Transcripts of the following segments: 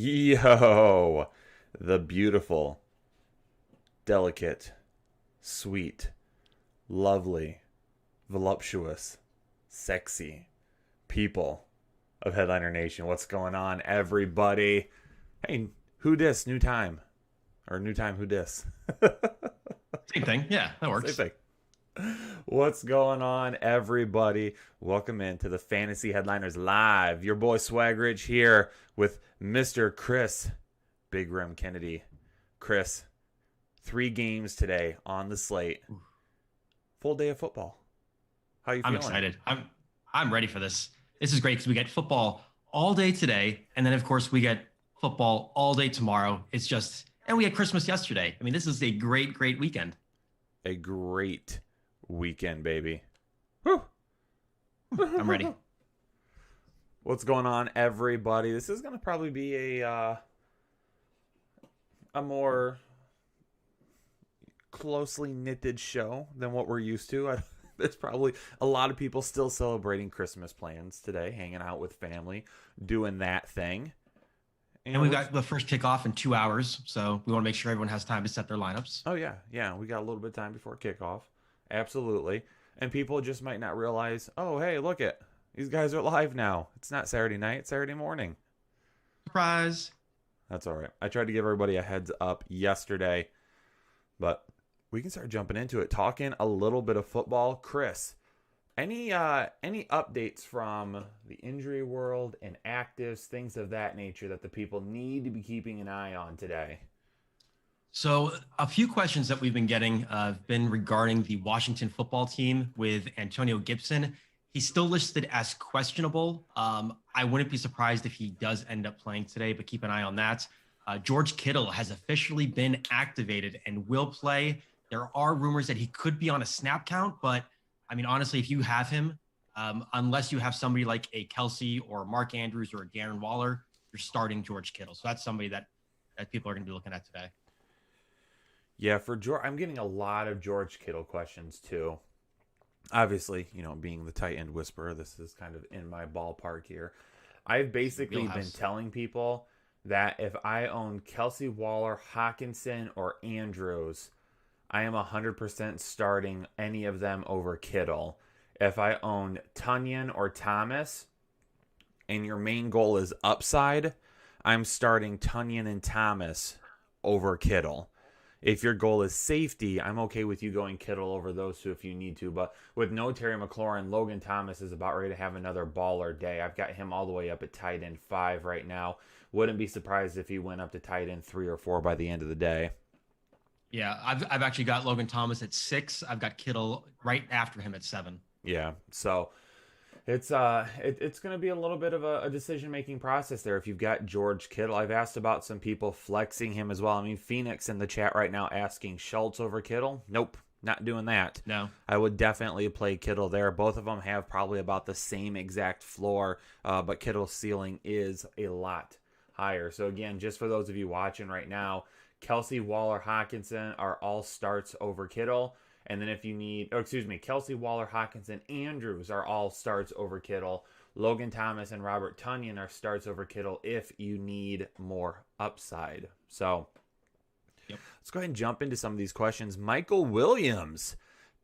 Yo, the beautiful, delicate, sweet, lovely, voluptuous, sexy people of Headliner Nation. What's going on, everybody? Hey, who dis? New time. Or new time, who dis? Same thing. Yeah, that Same works. thing. What's going on, everybody? Welcome into the Fantasy Headliners Live. Your boy Swag Rich here with Mr. Chris Big Rim Kennedy. Chris, 3 games today on the slate. Full day of football. How you I'm feeling? excited. I'm ready for this. This is great because we get football all day today, and then of course we get football all day tomorrow. And we had Christmas yesterday. I mean, this is a great weekend. A great weekend, baby. Whew. I'm ready. What's going on, everybody? This is going to probably be a more closely knitted show than what we're used to. There's probably a lot of people still celebrating Christmas plans today, hanging out with family, doing that thing. And we've got the first kickoff in 2 hours, so we want to make sure everyone has time to set their lineups. Oh yeah, we got a little bit of time before kickoff, absolutely. And people just might not realize, oh hey, look it, these guys are live now. It's not Saturday night, it's Saturday morning. Surprise! That's all right. I tried to give everybody a heads up yesterday, but we can start jumping into it, talking a little bit of football. Chris, any updates from the injury world and actives, things of that nature that the people need to be keeping an eye on today? So a few questions that we've been getting have been regarding the Washington football team with Antonio Gibson. He's still listed as questionable. I wouldn't be surprised if he does end up playing today, but keep an eye on that. George Kittle has officially been activated and will play. There are rumors that he could be on a snap count, but I mean, honestly, if you have him, unless you have somebody like a Kelsey or Mark Andrews or a Darren Waller, you're starting George Kittle. So that's somebody that people are going to be looking at today. Yeah, for George, I'm getting a lot of George Kittle questions too. Obviously, being the tight end whisperer, this is kind of in my ballpark here. I've basically been telling people that if I own Kelsey, Waller, Hawkinson, or Andrews, I am 100% starting any of them over Kittle. If I own Tunyon or Thomas, and your main goal is upside, I'm starting Tunyon and Thomas over Kittle. If your goal is safety, I'm okay with you going Kittle over those two if you need to. But with no Terry McLaurin, Logan Thomas is about ready to have another baller day. I've got him all the way up at tight end 5 right now. Wouldn't be surprised if he went up to tight end 3 or 4 by the end of the day. Yeah, I've actually got Logan Thomas at 6. I've got Kittle right after him at 7. Yeah, so it's going to be a little bit of a decision-making process there if you've got George Kittle. I've asked about some people flexing him as well. I mean, Phoenix in the chat right now asking Schultz over Kittle. Nope, not doing that. No. I would definitely play Kittle there. Both of them have probably about the same exact floor, but Kittle's ceiling is a lot higher. So again, just for those of you watching right now, Kelsey, Waller, Hawkinson are all starts over Kittle. And then if you need, Kelsey, Waller, Hawkinson, Andrews are all starts over Kittle. Logan Thomas and Robert Tunyon are starts over Kittle if you need more upside. So Let's go ahead and jump into some of these questions. Michael Williams,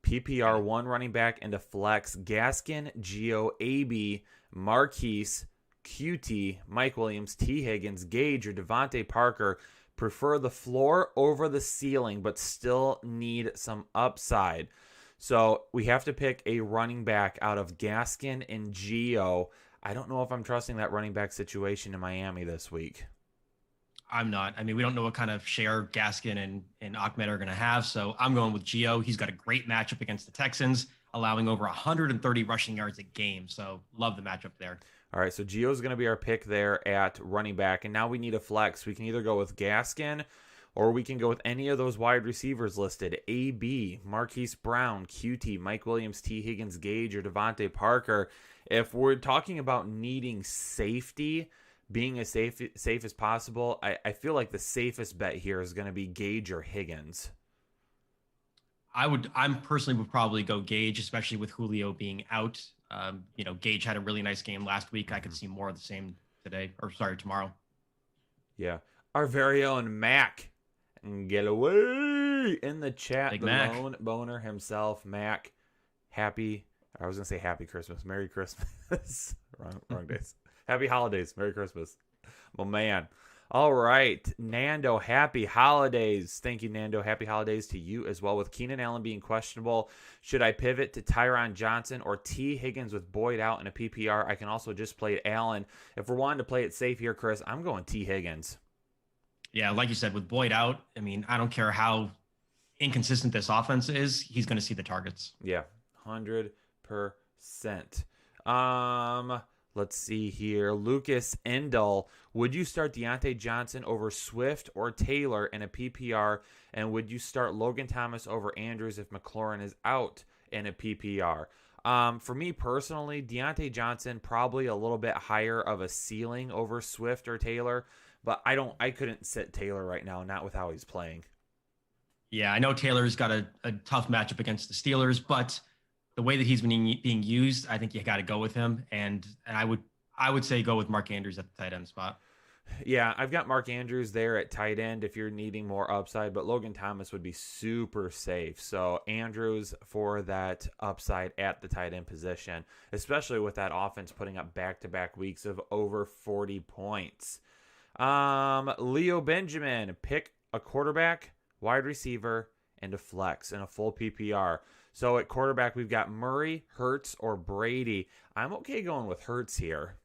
PPR 1 running back into flex. Gaskin, Gio, AB, Marquise, QT, Mike Williams, T. Higgins, Gage, or Devontae Parker. Prefer the floor over the ceiling, but still need some upside. So we have to pick a running back out of Gaskin and Gio. I don't know if I'm trusting that running back situation in Miami this week. I'm not. I mean, we don't know what kind of share Gaskin and Ahmed are going to have. So I'm going with Gio. He's got a great matchup against the Texans, allowing over 130 rushing yards a game. So love the matchup there. All right, so Gio's going to be our pick there at running back. And now we need a flex. We can either go with Gaskin or we can go with any of those wide receivers listed. AB, Marquise Brown, QT, Mike Williams, T. Higgins, Gage, or Devontae Parker. If we're talking about needing safety, being as safe as possible, I feel like the safest bet here is going to be Gage or Higgins. I'm personally would probably go Gage, especially with Julio being out. Gage had a really nice game last week. I could see more of the same tomorrow. Yeah. Our very own Mac. Get away in the chat. Big the Mac. lone boner himself, Mac. I was going to say Happy Christmas. Merry Christmas. wrong days. Happy holidays. Merry Christmas. My man. All right. Nando, happy holidays. Thank you, Nando. Happy holidays to you as well. With Keenan Allen being questionable, should I pivot to Tyron Johnson or T. Higgins with Boyd out in a PPR? I can also just play Allen. If we're wanting to play it safe here, Chris, I'm going T. Higgins. Yeah, like you said, with Boyd out, I mean, I don't care how inconsistent this offense is, he's going to see the targets. Yeah, 100%. Let's see here. Lucas Endel, would you start Deante Johnson over Swift or Taylor in a PPR? And would you start Logan Thomas over Andrews if McLaurin is out in a PPR? For me personally, Deante Johnson probably a little bit higher of a ceiling over Swift or Taylor, but I couldn't sit Taylor right now, not with how he's playing. Yeah, I know Taylor's got a tough matchup against the Steelers, but the way that he's being used, I think you got to go with him. And I would say go with Mark Andrews at the tight end spot. Yeah, I've got Mark Andrews there at tight end if you're needing more upside, but Logan Thomas would be super safe. So Andrews for that upside at the tight end position, especially with that offense putting up back-to-back weeks of over 40 points. Leo Benjamin, pick a quarterback, wide receiver, and a flex in a full PPR. So at quarterback, we've got Murray, Hertz, or Brady. I'm okay going with Hertz here.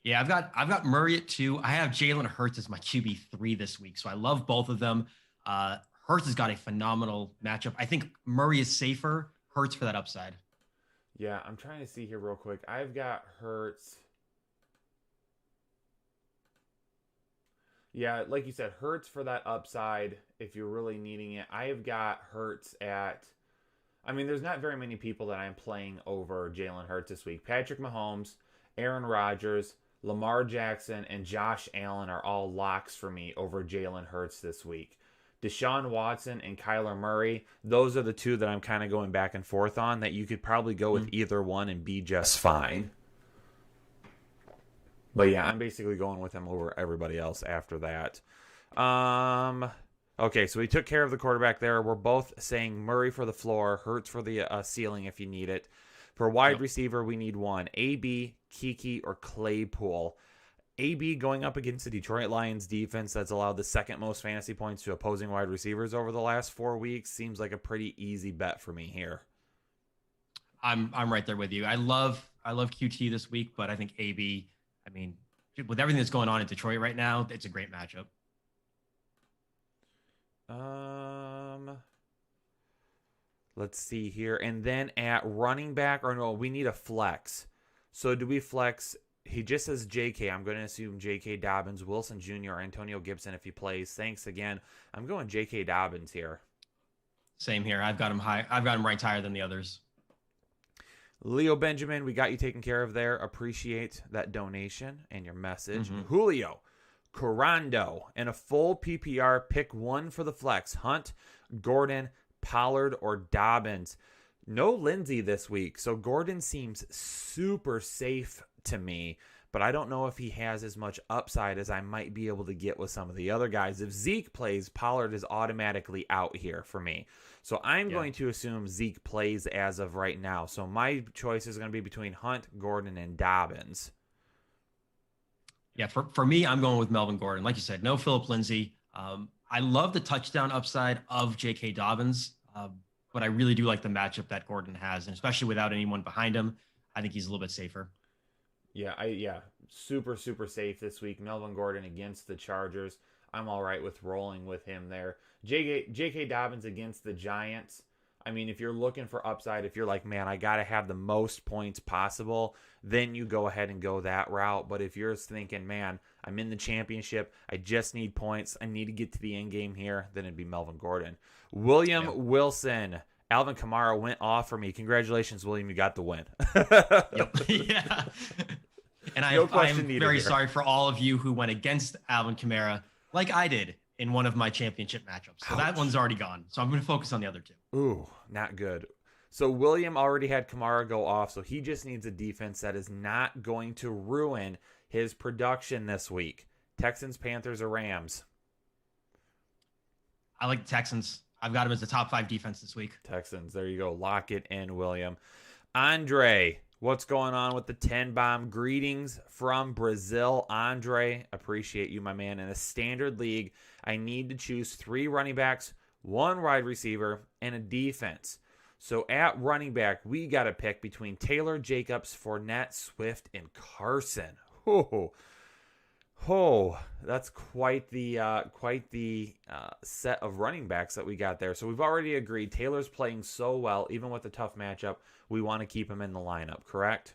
Yeah, I've got Murray at 2. I have Jalen Hertz as my QB3 this week, so I love both of them. Hertz has got a phenomenal matchup. I think Murray is safer. Hertz for that upside. Yeah, I'm trying to see here real quick. I've got Hertz. Yeah, like you said, Hertz for that upside if you're really needing it. I have got Hertz at... I mean, there's not very many people that I'm playing over Jalen Hurts this week. Patrick Mahomes, Aaron Rodgers, Lamar Jackson, and Josh Allen are all locks for me over Jalen Hurts this week. Deshaun Watson and Kyler Murray, those are the two that I'm kind of going back and forth on that you could probably go with either one and be just fine. But yeah, I'm basically going with him over everybody else after that. Okay, so we took care of the quarterback there. We're both saying Murray for the floor, Hertz for the ceiling if you need it. For wide receiver, we need one. AB, Kiki, or Claypool. AB going up against the Detroit Lions defense that's allowed the second most fantasy points to opposing wide receivers over the last 4 weeks seems like a pretty easy bet for me here. I'm right there with you. I love QT this week, but I think AB, I mean, with everything that's going on in Detroit right now, it's a great matchup. Let's see here. And then at running back, we need a flex. So do we flex? He just says JK. I'm going to assume JK Dobbins, Wilson Jr., or Antonio Gibson if he plays. Thanks again. I'm going JK Dobbins here. Same here. I've got him high. I've got him ranked higher than the others. Leo Benjamin, we got you taken care of there. Appreciate that donation and your message. Julio Corando and a full PPR. Pick one for the flex. Hunt, Gordon, Pollard, or Dobbins. No Lindsey this week, so Gordon seems super safe to me, but I don't know if he has as much upside as I might be able to get with some of the other guys. If Zeke plays, Pollard is automatically out here for me. So I'm going to assume Zeke plays as of right now. So my choice is going to be between Hunt, Gordon, and Dobbins. Yeah, for me, I'm going with Melvin Gordon. Like you said, no Phillip Lindsay. I love the touchdown upside of J.K. Dobbins, but I really do like the matchup that Gordon has, and especially without anyone behind him, I think he's a little bit safer. Yeah, super safe this week. Melvin Gordon against the Chargers. I'm all right with rolling with him there. J.K. Dobbins against the Giants. I mean, if you're looking for upside, if you're like, man, I got to have the most points possible, then you go ahead and go that route. But if you're thinking, man, I'm in the championship, I just need points, I need to get to the end game here, then it'd be Melvin Gordon. William Wilson. Alvin Kamara went off for me. Congratulations, William. You got the win. Yeah. And No I'm very sorry for all of you who went against Alvin Kamara like I did in one of my championship matchups. So that one's already gone. So I'm going to focus on the other two. Ooh, not good. So William already had Kamara go off, so he just needs a defense that is not going to ruin his production this week. Texans, Panthers, or Rams? I like the Texans. I've got them as the top 5 defense this week. Texans. There you go. Lockett and William. Andre, what's going on with the 10 bomb? Greetings from Brazil. Andre, appreciate you, my man. In a standard league, I need to choose 3 running backs, 1 wide receiver, and a defense. So at running back, we got to pick between Taylor, Jacobs, Fournette, Swift, and Carson. That's quite the set of running backs that we got there. So we've already agreed Taylor's playing so well, even with a tough matchup. We want to keep him in the lineup, correct?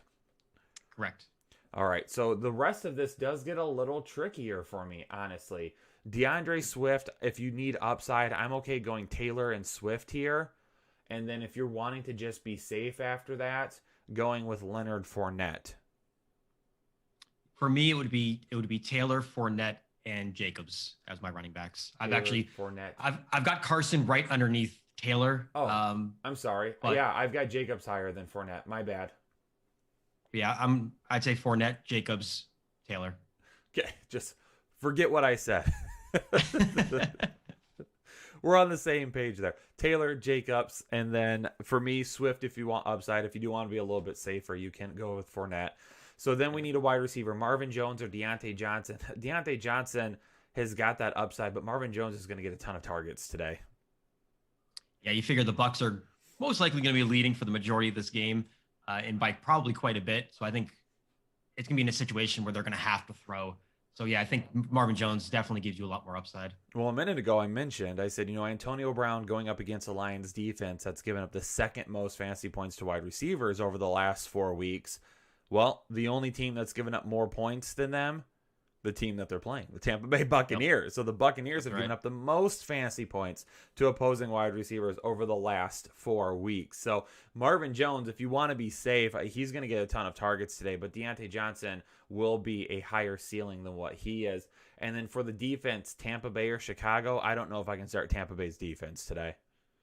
Correct. All right. So the rest of this does get a little trickier for me, honestly. DeAndre Swift, if you need upside, I'm okay going Taylor and Swift here. And then if you're wanting to just be safe after that, going with Leonard Fournette. For me, it would be Taylor, Fournette, and Jacobs as my running backs. I've got Carson right underneath Taylor. Oh, I'm sorry. Yeah, I've got Jacobs higher than Fournette. My bad. Yeah, I'd say Fournette, Jacobs, Taylor. Okay, just forget what I said. We're on the same page there. Taylor, Jacobs, and then for me, Swift if you want upside. If you do want to be a little bit safer, you can go with Fournette. So then we need a wide receiver, Marvin Jones or Deante Johnson. Deante Johnson has got that upside, but Marvin Jones is going to get a ton of targets today. Yeah, you figure the Bucs are most likely going to be leading for the majority of this game, and by probably quite a bit. So I think it's going to be in a situation where they're going to have to throw. So, yeah, I think Marvin Jones definitely gives you a lot more upside. Well, a minute ago I said, Antonio Brown going up against the Lions defense that's given up the second most fantasy points to wide receivers over the last 4 weeks. Well, the only team that's given up more points than them, the team that they're playing, the Tampa Bay Buccaneers. Yep. So the Buccaneers have given up the most fantasy points to opposing wide receivers over the last 4 weeks. So Marvin Jones, if you want to be safe, he's going to get a ton of targets today, but Deante Johnson will be a higher ceiling than what he is. And then for the defense, Tampa Bay or Chicago, I don't know if I can start Tampa Bay's defense today.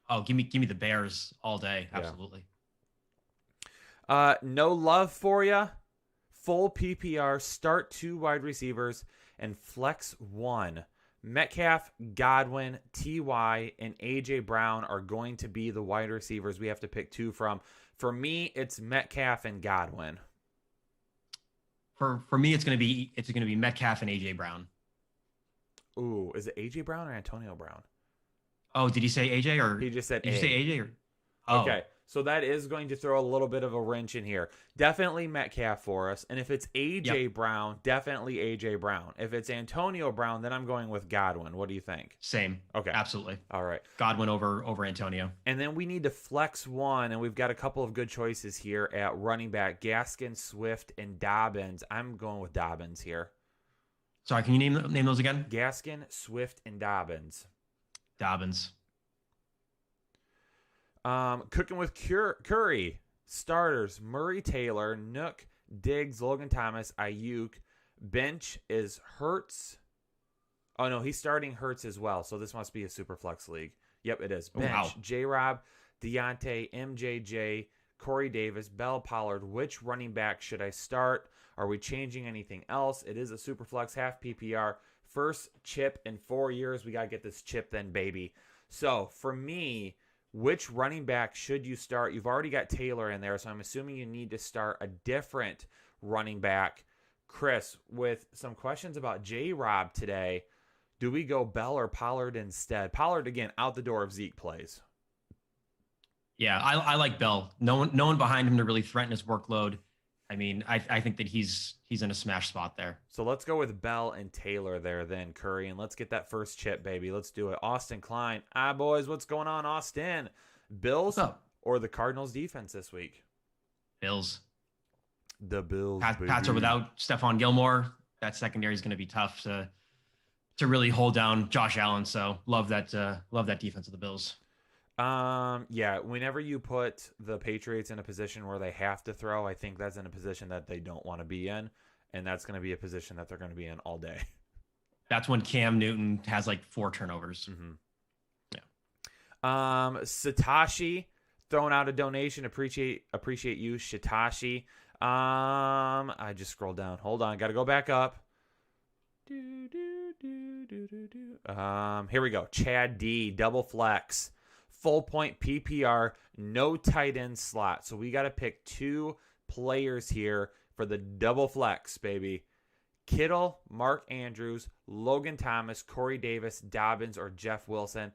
Oh, give me the Bears all day. Absolutely. Yeah. No love for you. Full PPR, start 2 wide receivers, and flex 1. Metcalf, Godwin, T.Y., and A.J. Brown are going to be the wide receivers we have to pick 2 from. For me, it's Metcalf and Godwin. For me, it's going to be Metcalf and A.J. Brown. Ooh, is it A.J. Brown or Antonio Brown? Oh, did he say A.J. or he just said? Did you say A.J. or? Oh. Okay. So that is going to throw a little bit of a wrench in here. Definitely Metcalf for us. And if it's A.J. Brown, definitely A.J. Brown. If it's Antonio Brown, then I'm going with Godwin. What do you think? Same. Okay. Absolutely. All right. Godwin over Antonio. And then we need to flex 1, and we've got a couple of good choices here at running back. Gaskin, Swift, and Dobbins. I'm going with Dobbins here. Sorry, can you name those again? Gaskin, Swift, and Dobbins. Dobbins. Cooking with Curry. Starters, Murray Taylor, Nook, Diggs, Logan Thomas, Ayuk. Bench is Hertz. Oh, no, he's starting Hertz as well, so this must be a super flex league. Yep, it is. Bench, wow. J-Rob, Deante, MJJ, Corey Davis, Bell, Pollard. Which running back should I start? Are we changing anything else? It is a super flex, half PPR. First chip in 4 years. We got to get this chip then, baby. So, for me, which running back should you start? You've already got Taylor in there, so I'm assuming you need to start a different running back. Chris, with some questions about J-Rob today, do we go Bell or Pollard instead? Pollard, again, out the door if Zeke plays. Yeah, I like Bell. No one behind him to really threaten his workload. I mean, I think that he's in a smash spot there. So let's go with Bell and Taylor there then, Curry, and let's get that first chip, baby. Let's do it. Austin Klein. Boys, what's going on, Austin? Bills or the Cardinals defense this week? Bills. The Bills. Pats are without Stephon Gilmore. That secondary is going to be tough to really hold down Josh Allen. So love that defense of the Bills. Yeah, whenever you put the Patriots in a position where they have to throw, I think that's in a position that they don't want to be in, and that's going to be a position that they're going to be in all day. That's when Cam Newton has like 4 turnovers. Mm-hmm. Yeah. Satoshi throwing out a donation. Appreciate you, Satoshi. I just scrolled down. Hold on, got to go back up. Here we go. Chad D, double flex, full point PPR, no tight end slot. So we got to pick 2 players here for the double flex, baby. Kittle, Mark Andrews, Logan Thomas, Corey Davis, Dobbins, or Jeff Wilson.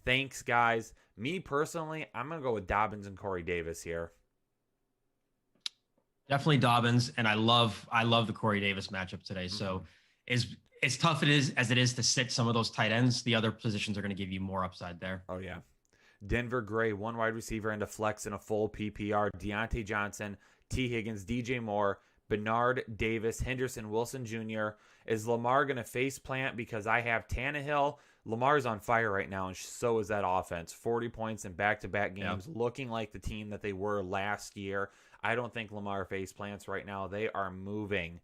Thanks, guys. Me personally, I'm going to go with Dobbins and Corey Davis here. Definitely Dobbins, and I love the Corey Davis matchup today. So as tough as it is to sit some of those tight ends, the other positions are going to give you more upside there. Oh, yeah. Denver Gray, 1 wide receiver and a flex in a full PPR. Deante Johnson, T. Higgins, DJ Moore, Bernard Davis, Henderson, Wilson Jr. Is Lamar going to face plant because I have Tannehill? Lamar's on fire right now, and so is that offense. 40 points in back-to-back games, looking like the team that they were last year. I don't think Lamar face plants right now. They are moving.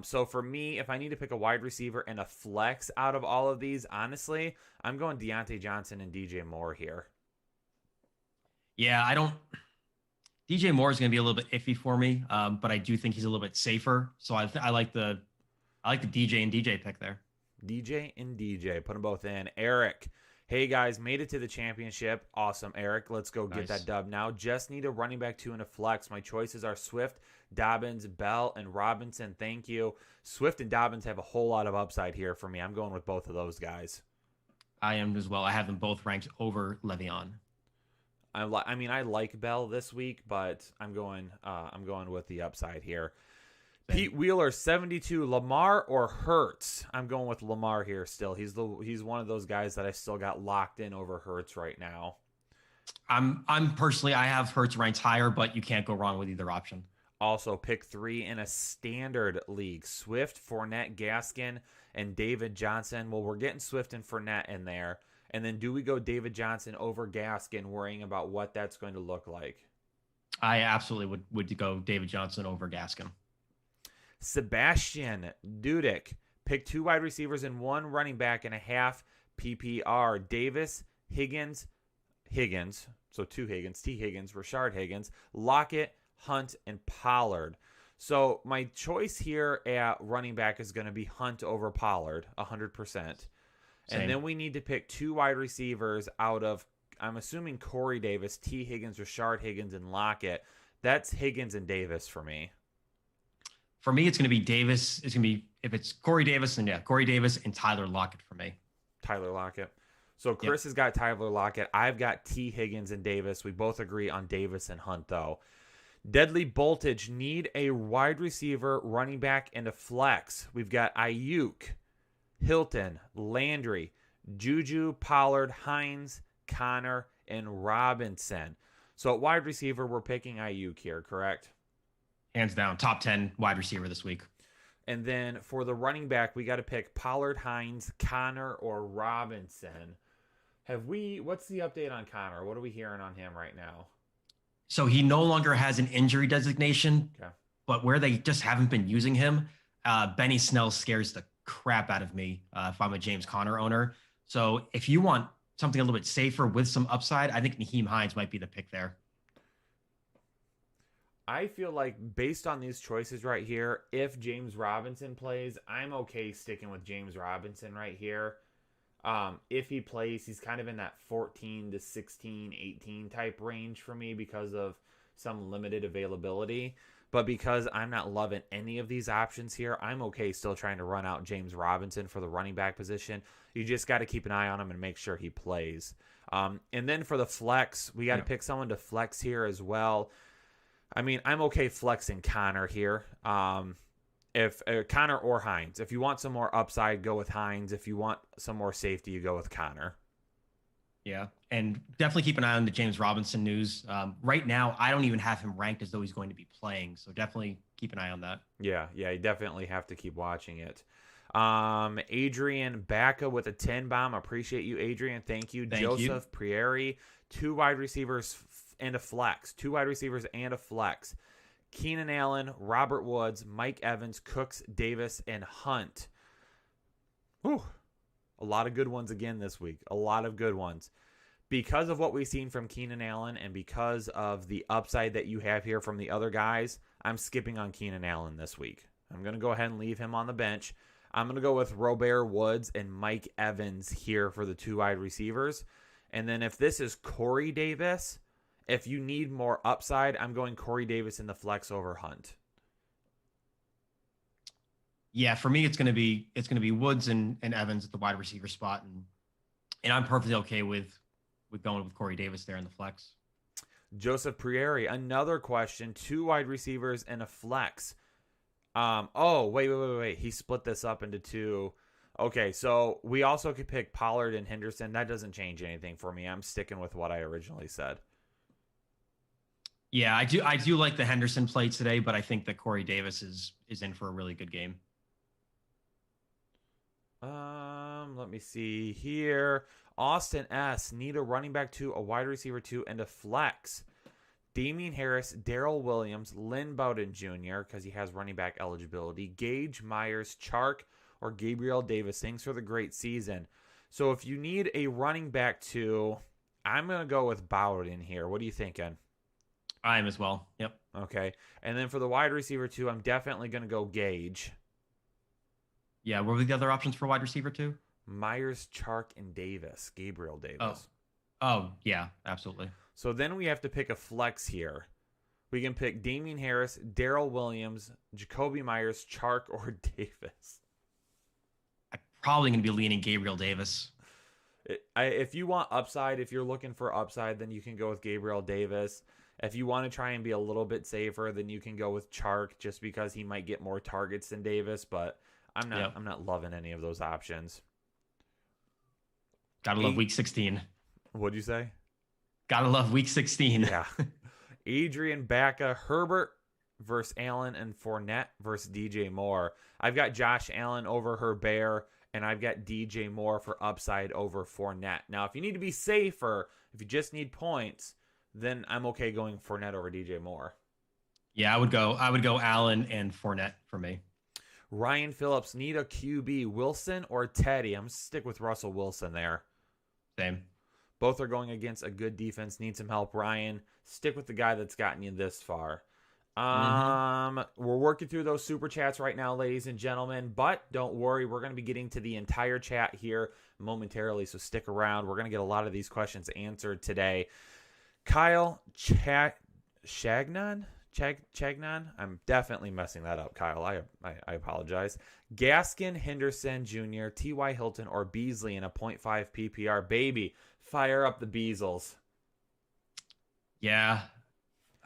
So for me, if I need to pick a wide receiver and a flex out of all of these, honestly, I'm going Deante Johnson and DJ Moore here. Yeah, DJ Moore is going to be a little bit iffy for me, but I do think he's a little bit safer. So I like the DJ and DJ pick there. DJ and DJ, put them both in. Eric, hey guys, made it to the championship. Awesome, Eric. Let's go get that dub now. Just need a running back 2 and a flex. My choices are Swift, Dobbins, Bell, and Robinson. Thank you. Swift and Dobbins have a whole lot of upside here for me. I'm going with both of those guys. I am as well. I have them both ranked over Le'Veon. I like Bell this week, but I'm going with the upside here. Pete Wheeler, 72. Lamar or Hertz? I'm going with Lamar here still. He's one of those guys that I still got locked in over Hertz right now. I'm personally, I have Hertz ranked higher, but you can't go wrong with either option. Also, pick 3 in a standard league. Swift, Fournette, Gaskin, and David Johnson. Well, we're getting Swift and Fournette in there. And then do we go David Johnson over Gaskin, worrying about what that's going to look like? I absolutely would go David Johnson over Gaskin. Sebastian Dudek, pick 2 wide receivers and 1 running back and a half PPR. Davis, Higgins, so 2 Higgins, T. Higgins, Rashard Higgins, Lockett, Hunt, and Pollard. So my choice here at running back is going to be Hunt over Pollard, 100%. Same. And then we need to pick 2 wide receivers out of, I'm assuming, Corey Davis, T. Higgins, Rashard Higgins, and Lockett. That's Higgins and Davis for me. For me, it's going to be Davis. It's going to be, if it's Corey Davis, then Corey Davis and Tyler Lockett for me. Tyler Lockett. So Chris has got Tyler Lockett. I've got T. Higgins and Davis. We both agree on Davis and Hunt, though. Deadly Voltage, need a wide receiver, running back, and a flex. We've got Ayuk, Hilton, Landry, Juju, Pollard, Hines, Connor, and Robinson. So at wide receiver, we're picking Ayuk here, correct? Hands down, top 10 wide receiver this week. And then for the running back, we got to pick Pollard, Hines, Connor, or Robinson. What's the update on Connor? What are we hearing on him right now? So he no longer has an injury designation, but where they just haven't been using him, Benny Snell scares the crap out of me if I'm a James Conner owner. So if you want something a little bit safer with some upside, I think Nyheim Hines might be the pick there. I feel like based on these choices right here, if James Robinson plays, I'm okay sticking with James Robinson right here. If he plays, he's kind of in that 14 to 16, 18 type range for me because of some limited availability. But because I'm not loving any of these options here, I'm okay still trying to run out James Robinson for the running back position. You just got to keep an eye on him and make sure he plays. And then for the flex, we got to pick someone to flex here as well. I mean, I'm okay flexing Connor here. If Connor or Hines. If you want some more upside, go with Hines. If you want some more safety, you go with Connor. Yeah, and definitely keep an eye on the James Robinson news. Right now, I don't even have him ranked as though he's going to be playing, so definitely keep an eye on that. Yeah, you definitely have to keep watching it. Adrian Bacca with a 10 bomb. Appreciate you, Adrian. Thank you. Joseph Prieri, 2 wide receivers and a flex. 2 wide receivers and a flex. Keenan Allen, Robert Woods, Mike Evans, Cooks, Davis, and Hunt. Whew. A lot of good ones again this week. A lot of good ones. Because of what we've seen from Keenan Allen and because of the upside that you have here from the other guys, I'm skipping on Keenan Allen this week. I'm going to go ahead and leave him on the bench. I'm going to go with Robert Woods and Mike Evans here for the 2 wide receivers. And then if this is Corey Davis, if you need more upside, I'm going Corey Davis in the flex over Hunt. Yeah, for me, it's going to be Woods and Evans at the wide receiver spot, and I'm perfectly okay with going with Corey Davis there in the flex. Joseph Prieri, another question: 2 wide receivers and a flex. Wait. He split this up into 2. Okay, so we also could pick Pollard and Henderson. That doesn't change anything for me. I'm sticking with what I originally said. Yeah, I do like the Henderson play today, but I think that Corey Davis is in for a really good game. Let me see here. Austin S. Need a running back 2, a wide receiver 2, and a flex. Damian Harris, Darrell Williams, Lynn Bowden Jr., because he has running back eligibility, Gage, Myers, Chark, or Gabriel Davis. Thanks for the great season. So if you need a running back 2, I'm going to go with Bowden here. What are you thinking? I am as well. Yep. Okay. And then for the wide receiver 2, I'm definitely going to go Gage. Yeah, what were the other options for wide receiver 2? Myers, Chark, and Davis. Gabriel Davis. Oh, yeah, absolutely. So then we have to pick a flex here. We can pick Damian Harris, Darrell Williams, Jacoby Myers, Chark, or Davis. I'm probably going to be leaning Gabriel Davis. If you want upside, if you're looking for upside, then you can go with Gabriel Davis. If you want to try and be a little bit safer, then you can go with Chark just because he might get more targets than Davis, but I'm not loving any of those options. Gotta love week 16. What'd you say? Gotta love week 16. Yeah. Adrian Baca, Herbert versus Allen, and Fournette versus DJ Moore. I've got Josh Allen over Herbert, and I've got DJ Moore for upside over Fournette. Now, if you need to be safer, if you just need points, then I'm okay going Fournette over DJ Moore. Yeah, I would go Allen and Fournette for me. Ryan Phillips, need a QB, Wilson or Teddy? I'm going to stick with Russell Wilson there. Same. Both are going against a good defense. Need some help, Ryan. Stick with the guy that's gotten you this far. We're working through those super chats right now, ladies and gentlemen. But don't worry, we're going to be getting to the entire chat here momentarily, so stick around. We're going to get a lot of these questions answered today. Kyle Chagnon? I'm definitely messing that up, Kyle. I apologize. Gaskin, Henderson Jr., T.Y. Hilton, or Beasley in a 0.5 PPR. Baby, fire up the Beasles. Yeah.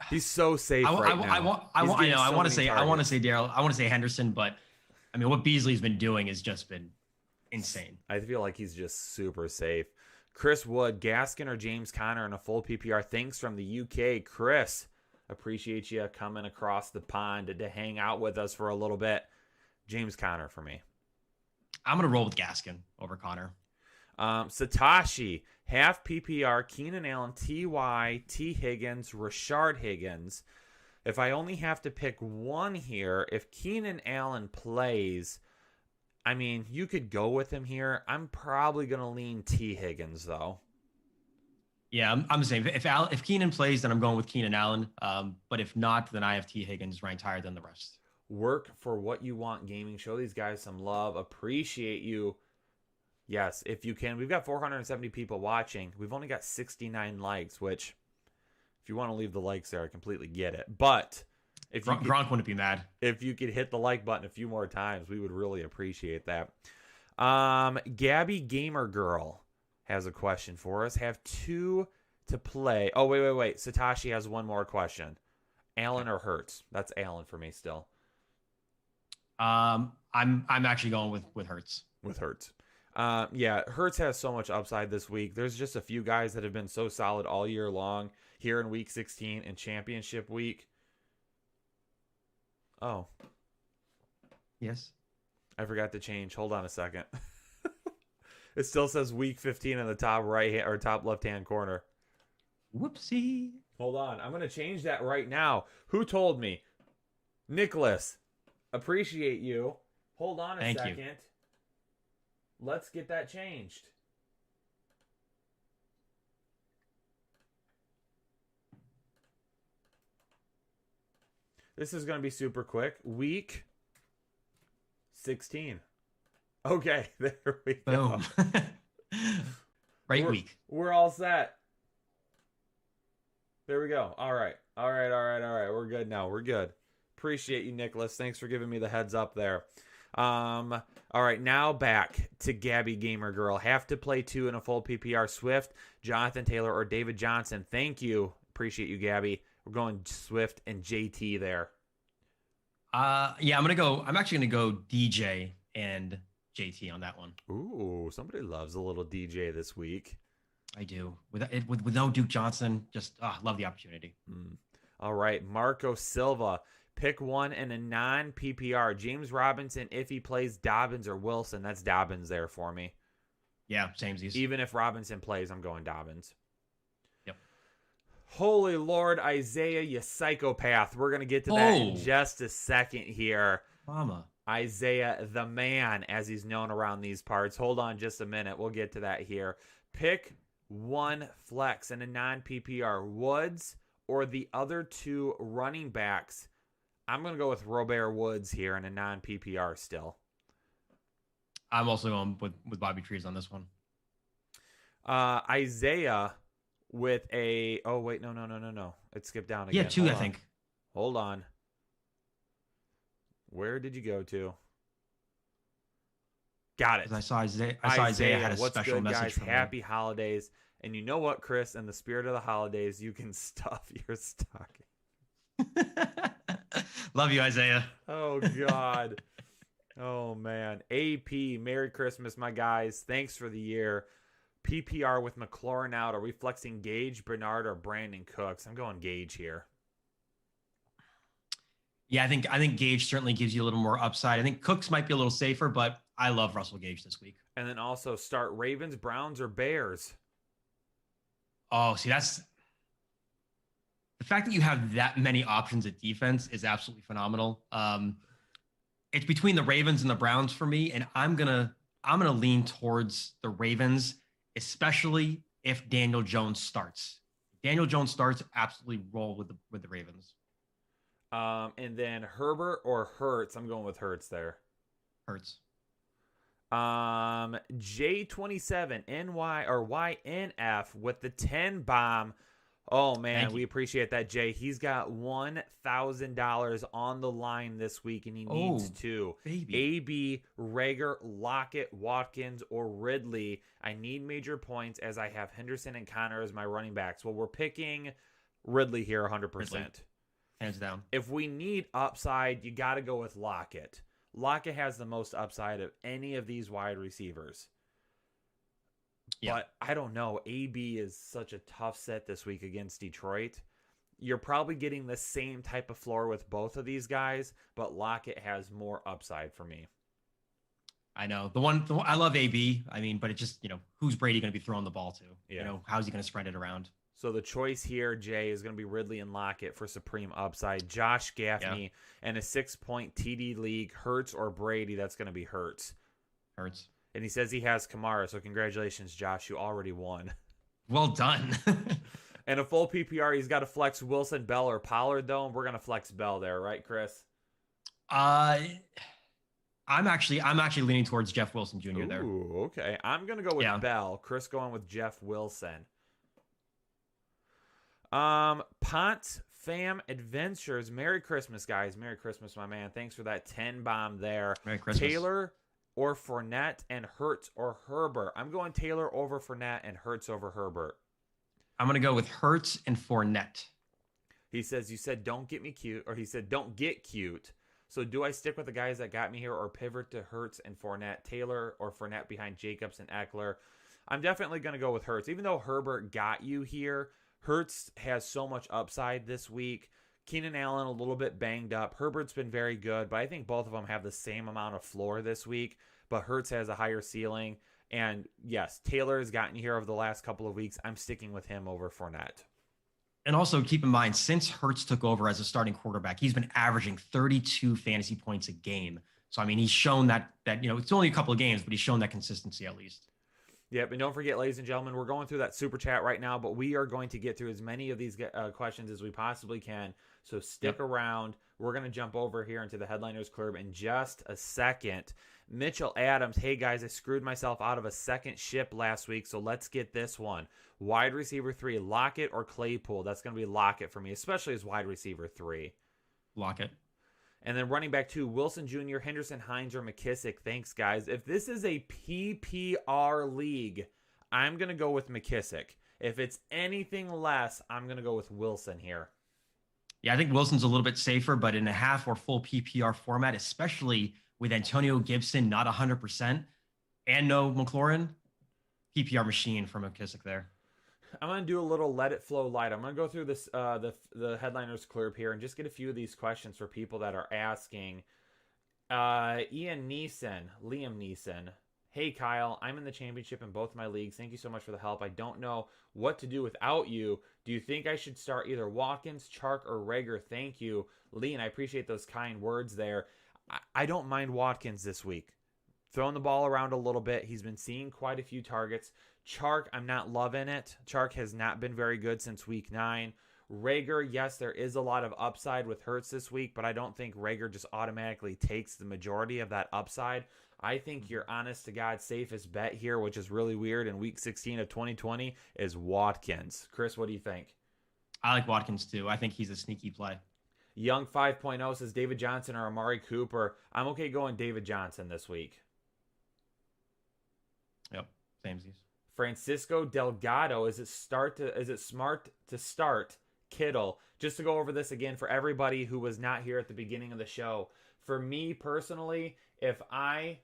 He's so safe right now. I want to say Daryl. I want to say Henderson, but I mean, what Beasley's been doing has just been insane. I feel like he's just super safe. Chris Wood, Gaskin, or James Conner in a full PPR. Thanks from the UK, Chris. Appreciate you coming across the pond to hang out with us for a little bit. James Conner for me. I'm going to roll with Gaskin over Conner. Satoshi, half PPR, Keenan Allen, T.Y., T. Higgins, Rashard Higgins. If I only have to pick one here, if Keenan Allen plays, I mean, you could go with him here. I'm probably going to lean T. Higgins, though. Yeah, I'm the same. If Keenan plays, then I'm going with Keenan Allen. But if not, then I have T. Higgins ranked higher than the rest. Work for what you want gaming. Show these guys some love. Appreciate you. Yes, if you can. We've got 470 people watching. We've only got 69 likes, which if you want to leave the likes there, I completely get it. But if you Gronk wouldn't be mad. If you could hit the like button a few more times, we would really appreciate that. Gabby Gamer Girl has a question for us. Have 2 to play. Oh, wait. Satoshi has one more question. Allen or Hertz? That's Allen for me still. I'm actually going with Hertz. With Hertz. Yeah, Hertz has so much upside this week. There's just a few guys that have been so solid all year long here in week 16 and championship week. Oh. Yes. I forgot to change. Hold on a second. It still says week 15 in the top right hand or top left hand corner. Whoopsie. Hold on. I'm going to change that right now. Who told me? Nicholas. Appreciate you. Hold on a second. You. Let's get that changed. This is going to be super quick. Week 16. Okay, there we go. Boom. Great week. We're all set. There we go. All right. All right. All right. All right. We're good now. We're good. Appreciate you, Nicholas. Thanks for giving me the heads up there. All right. Now back to Gabby Gamer Girl. Have to play 2 in a full PPR. Swift, Jonathan Taylor, or David Johnson. Thank you. Appreciate you, Gabby. We're going Swift and JT there. Yeah, I'm actually gonna go DJ and JT on that one. Ooh, somebody loves a little DJ this week. I do. With no Duke Johnson, just love the opportunity. All right, Marco Silva. Pick one in a non-PPR. James Robinson, if he plays Dobbins or Wilson. That's Dobbins there for me. Yeah, samesies. Even if Robinson plays, I'm going Dobbins. Yep. Holy Lord, Isaiah, you psychopath. We're going to get to that in just a second here. Mama. Isaiah, the man, as he's known around these parts. Hold on just a minute. We'll get to that here. Pick one flex in a non-PPR. Woods or the other 2 running backs. I'm going to go with Robert Woods here in a non-PPR still. I'm also going with Bobby Trees on this one. Isaiah with a... Oh, wait. No. It skipped down again. Yeah, 2, I think. Hold on. Where did you go to? Got it. I saw Isaiah had a what's special good, message guys? from Happy holidays. And you know what, Chris? In the spirit of the holidays, you can stuff your stocking. Love you, Isaiah. Oh, God. Oh, man. AP, Merry Christmas, my guys. Thanks for the year. PPR with McLaurin out. Are we flexing Gage, Bernard, or Brandon Cooks? I'm going Gage here. Yeah, I think Gage certainly gives you a little more upside. I think Cooks might be a little safer, but I love Russell Gage this week. And then also start Ravens, Browns, or Bears. Oh, see, that's the fact that you have that many options at defense is absolutely phenomenal. It's between the Ravens and the Browns for me, and I'm gonna lean towards the Ravens, especially if Daniel Jones starts. If Daniel Jones starts, absolutely roll with the Ravens. And then Herbert or Hertz. I'm going with Hertz there. Hertz. J27 NY or YNF with the 10 bomb. Oh man, we appreciate that, Jay. He's got $1,000 on the line this week, and he needs to. AB, Rager, Lockett, Watkins, or Ridley. I need major points as I have Henderson and Connor as my running backs. Well, we're picking Ridley here 100%. Ridley. Hands down. If we need upside, you got to go with Lockett. Lockett has the most upside of any of these wide receivers. Yeah. But I don't know. AB is such a tough set this week against Detroit. You're probably getting the same type of floor with both of these guys, but Lockett has more upside for me. I know. The one I love AB. I mean, but it just, who's Brady going to be throwing the ball to? Yeah. How's he going to spread it around? So the choice here, Jay, is going to be Ridley and Lockett for supreme upside. Josh Gaffney and a 6-point TD league. Hertz or Brady, that's going to be Hertz. Hertz. And he says he has Kamara, so congratulations, Josh. You already won. Well done. And a full PPR, he's got to flex Wilson, Bell, or Pollard, though. And we're going to flex Bell there, right, Chris? I'm actually leaning towards Jeff Wilson Jr. there. Ooh, okay. I'm going to go with Bell. Chris going with Jeff Wilson. Pont Fam Adventures. Merry Christmas, guys. Merry Christmas, my man. Thanks for that 10 bomb there. Merry Christmas. Taylor or Fournette and Hertz or Herbert. I'm going Taylor over Fournette and Hertz over Herbert. I'm going to go with Hertz and Fournette. He says, you said don't get me cute, or he said don't get cute. So do I stick with the guys that got me here or pivot to Hertz and Fournette? Taylor or Fournette behind Jacobs and Eckler? I'm definitely going to go with Hertz. Even though Herbert got you here, Hertz has so much upside this week. Keenan Allen a little bit banged up. Herbert's been very good, but I think both of them have the same amount of floor this week. But Hertz has a higher ceiling. And yes, Taylor has gotten you here over the last couple of weeks. I'm sticking with him over Fournette. And also keep in mind, since Hertz took over as a starting quarterback, he's been averaging 32 fantasy points a game. So, I mean, he's shown that it's only a couple of games, but he's shown that consistency at least. Yep, and don't forget, ladies and gentlemen, we're going through that super chat right now, but we are going to get through as many of these questions as we possibly can. So stick around. We're going to jump over here into the Headliners Club in just a second. Mitchell Adams, hey guys, I screwed myself out of a second ship last week, so let's get this one. Wide receiver 3, Lockett or Claypool? That's going to be Lockett for me, especially as wide receiver 3. Lockett. And then running back 2, Wilson Jr., Henderson, Hines, or McKissick. Thanks, guys. If this is a PPR league, I'm going to go with McKissick. If it's anything less, I'm going to go with Wilson here. Yeah, I think Wilson's a little bit safer, but in a half or full PPR format, especially with Antonio Gibson not 100% and no McLaurin, PPR machine for McKissick there. I'm going to do a little let it flow light. I'm going to go through this the Headliners Club here and just get a few of these questions for people that are asking. Liam Neeson. Hey, Kyle, I'm in the championship in both my leagues. Thank you so much for the help. I don't know what to do without you. Do you think I should start either Watkins, Chark, or Rager? Thank you. Lee, and I appreciate those kind words there. I don't mind Watkins this week. Throwing the ball around a little bit. He's been seeing quite a few targets. Chark, I'm not loving it. Chark has not been very good since week 9. Rager, yes, there is a lot of upside with Hertz this week, but I don't think Rager just automatically takes the majority of that upside. I think your honest-to-God safest bet here, which is really weird in Week 16 of 2020, is Watkins. Chris, what do you think? I like Watkins, too. I think he's a sneaky play. Young 5.0 says David Johnson or Amari Cooper. I'm okay going David Johnson this week. Yep, samesies. Francisco Delgado, is it smart to start Kittle? Just to go over this again for everybody who was not here at the beginning of the show. For me personally, if it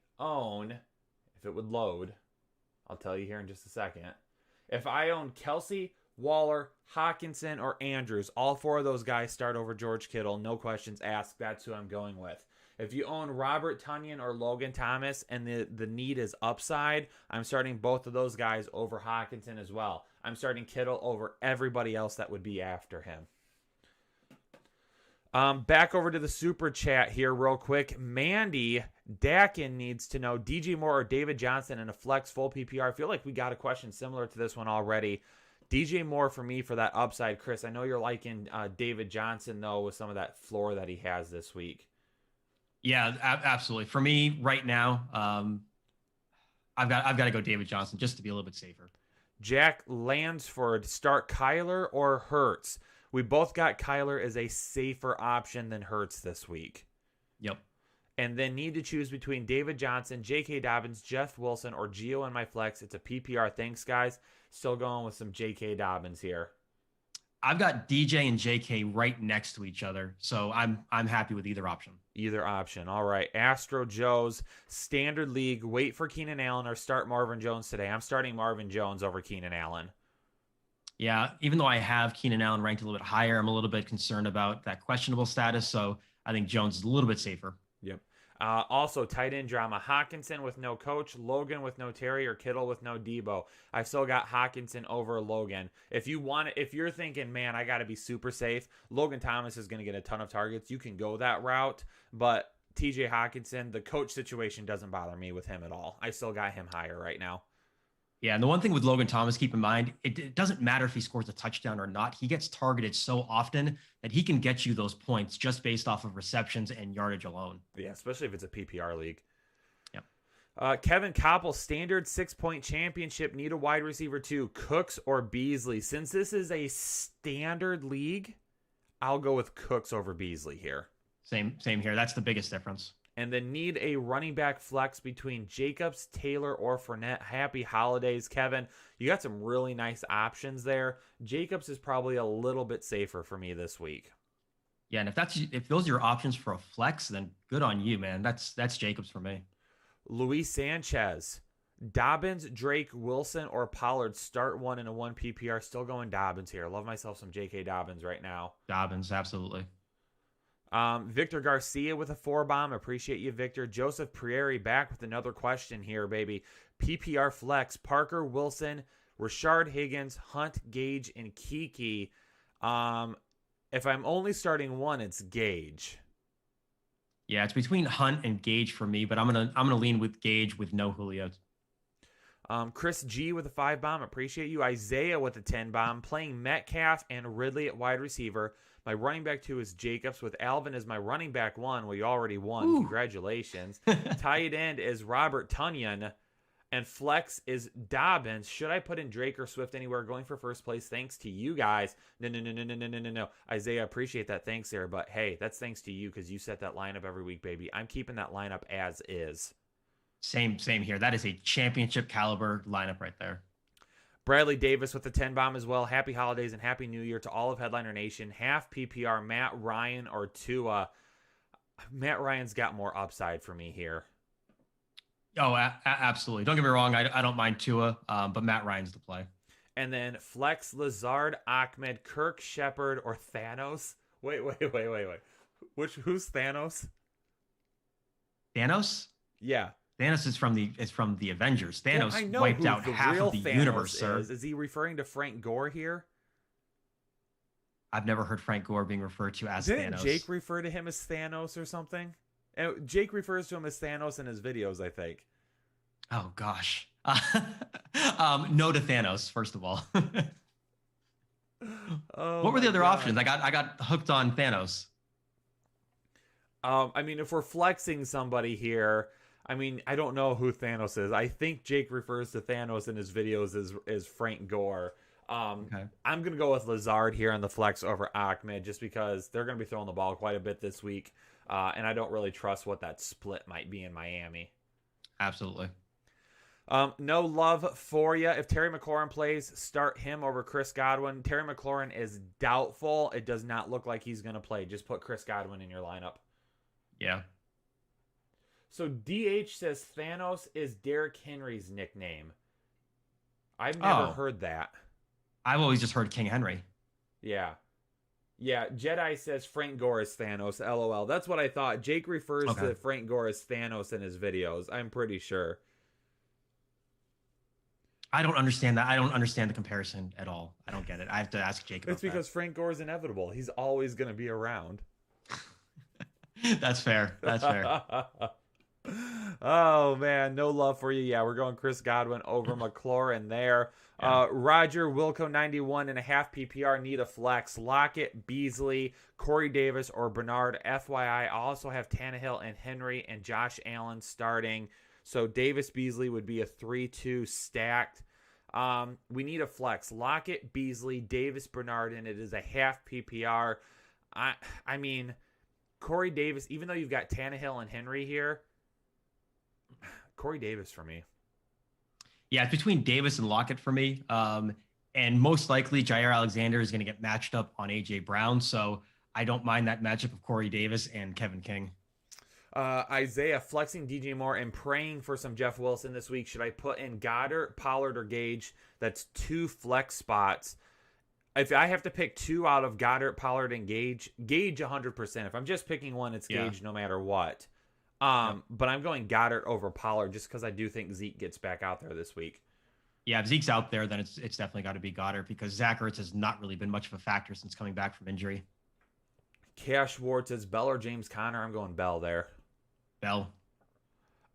would load, I'll tell you here in just a second. If I own Kelsey, Waller, Hockenson, or Andrews, all 4 of those guys start over George Kittle. No questions asked. That's who I'm going with. If you own Robert Tonyan or Logan Thomas and the need is upside, I'm starting both of those guys over Hockenson as well. I'm starting Kittle over everybody else that would be after him. Back over to the super chat here real quick. Mandy Dakin needs to know DJ Moore or David Johnson in a flex full PPR. I feel like we got a question similar to this one already. DJ Moore for me for that upside. Chris, I know you're liking David Johnson, though, with some of that floor that he has this week. Yeah, absolutely. For me right now, I've got to go David Johnson just to be a little bit safer. Jack Lansford, start Kyler or Hertz? We both got Kyler as a safer option than Hertz this week. Yep. And then need to choose between David Johnson, J.K. Dobbins, Jeff Wilson, or Gio in my flex. It's a PPR. Thanks, guys. Still going with some J.K. Dobbins here. I've got DJ and JK right next to each other, so I'm happy with either option. Either option. All right. Astro Joe's standard league. Wait for Keenan Allen or start Marvin Jones today. I'm starting Marvin Jones over Keenan Allen. Yeah, even though I have Keenan Allen ranked a little bit higher, I'm a little bit concerned about that questionable status, so I think Jones is a little bit safer. Yep. Also, tight end drama. Hockenson with no coach, Logan with no Terry, or Kittle with no Debo. I've still got Hockenson over Logan. If you're thinking, man, I got to be super safe, Logan Thomas is going to get a ton of targets. You can go that route, but TJ Hockenson, the coach situation doesn't bother me with him at all. I still got him higher right now. Yeah, and the one thing with Logan Thomas, keep in mind, it doesn't matter if he scores a touchdown or not. He gets targeted so often that he can get you those points just based off of receptions and yardage alone. Yeah, especially if it's a PPR league. Yep. Kevin Koppel, standard 6-point championship, need a wide receiver too, Cooks or Beasley. Since this is a standard league, I'll go with Cooks over Beasley here. Same here. That's the biggest difference. And then need a running back flex between Jacobs, Taylor, or Fournette. Happy holidays, Kevin. You got some really nice options there. Jacobs is probably a little bit safer for me this week. Yeah, and if those are your options for a flex, then good on you, man. That's Jacobs for me. Luis Sanchez, Dobbins, Drake, Wilson, or Pollard. Start one in a 1 PPR. Still going Dobbins here. Love myself some J.K. Dobbins right now. Dobbins, absolutely. Victor Garcia with a 4-bomb. Appreciate you, Victor. Joseph Prieri back with another question here, baby. PPR flex. Parker, Wilson, Rashard Higgins, Hunt, Gage, and Kiki. If I'm only starting one, it's Gage. Yeah, it's between Hunt and Gage for me, but I'm gonna lean with Gage with no Julio. Chris G with a 5-bomb. Appreciate you. Isaiah with a 10-bomb. Playing Metcalf and Ridley at wide receiver. My running back 2 is Jacobs with Alvin as my running back 1. Well, you already won. Ooh. Congratulations. Tight end is Robert Tunyon. And flex is Dobbins. Should I put in Drake or Swift anywhere? Going for first place. Thanks to you guys. No. Isaiah, appreciate that. Thanks there. But hey, that's thanks to you because you set that lineup every week, baby. I'm keeping that lineup as is. Same here. That is a championship caliber lineup right there. Bradley Davis with the 10 bomb as well. Happy holidays and happy new year to all of Headliner Nation. Half PPR, Matt Ryan or Tua. Matt Ryan's got more upside for me here. Oh, absolutely. Don't get me wrong. I don't mind Tua, but Matt Ryan's the play. And then flex Lazard, Ahmed, Kirk, Shepard, or Thanos. Wait. Who's Thanos? Thanos? Yeah. Thanos is from the Avengers. Thanos well, wiped out half of the Thanos universe, sir. Is he referring to Frank Gore here? I've never heard Frank Gore being referred to as Didn't Thanos. Jake refer to him as Thanos or something? And Jake refers to him as Thanos in his videos, I think. Oh gosh. No to Thanos, first of all. What were the other options? I got hooked on Thanos. I mean, if we're flexing somebody here, I mean, I don't know who Thanos is. I think Jake refers to Thanos in his videos as Frank Gore. Okay. I'm going to go with Lazard here on the flex over Ahmed just because they're going to be throwing the ball quite a bit this week. And I don't really trust what that split might be in Miami. Absolutely. No love for you. If Terry McLaurin plays, start him over Chris Godwin. Terry McLaurin is doubtful. It does not look like he's going to play. Just put Chris Godwin in your lineup. Yeah. So DH says Thanos is Derrick Henry's nickname. I've never heard that. I've always just heard King Henry. Yeah. Jedi says Frank Gore is Thanos. LOL. That's what I thought. Jake refers to Frank Gore as Thanos in his videos. I'm pretty sure. I don't understand that. I don't understand the comparison at all. I don't get it. I have to ask Jake about It's because Frank Gore is inevitable. He's always going to be around. That's fair. Oh, man. No love for you. Yeah, we're going Chris Godwin over McLaurin there. Yeah. Roger Wilco 91 and a half PPR need a flex. Lockett, Beasley, Corey Davis, or Bernard. FYI, I also have Tannehill and Henry and Josh Allen starting. So Davis Beasley would be a 3-2 stacked. We need a flex. Lockett, Beasley, Davis, Bernard, and it is a half PPR. I mean, Corey Davis, even though you've got Tannehill and Henry here, Corey Davis for me. Yeah, it's between Davis and Lockett for me. And most likely Jair Alexander is going to get matched up on A.J. Brown. So I don't mind that matchup of Corey Davis and Kevin King. Isaiah flexing DJ Moore and praying for some Jeff Wilson this week. Should I put in Goddard, Pollard, or Gage? That's 2 flex spots. If I have to pick 2 out of Goddard, Pollard, and Gage 100%. If I'm just picking one, it's Gage no matter what. But I'm going Goddard over Pollard just because I do think Zeke gets back out there this week. Yeah, if Zeke's out there, then it's definitely got to be Goddard because Zach Ertz has not really been much of a factor since coming back from injury. Cash Schwartz is Bell or James Conner. I'm going Bell there. Bell.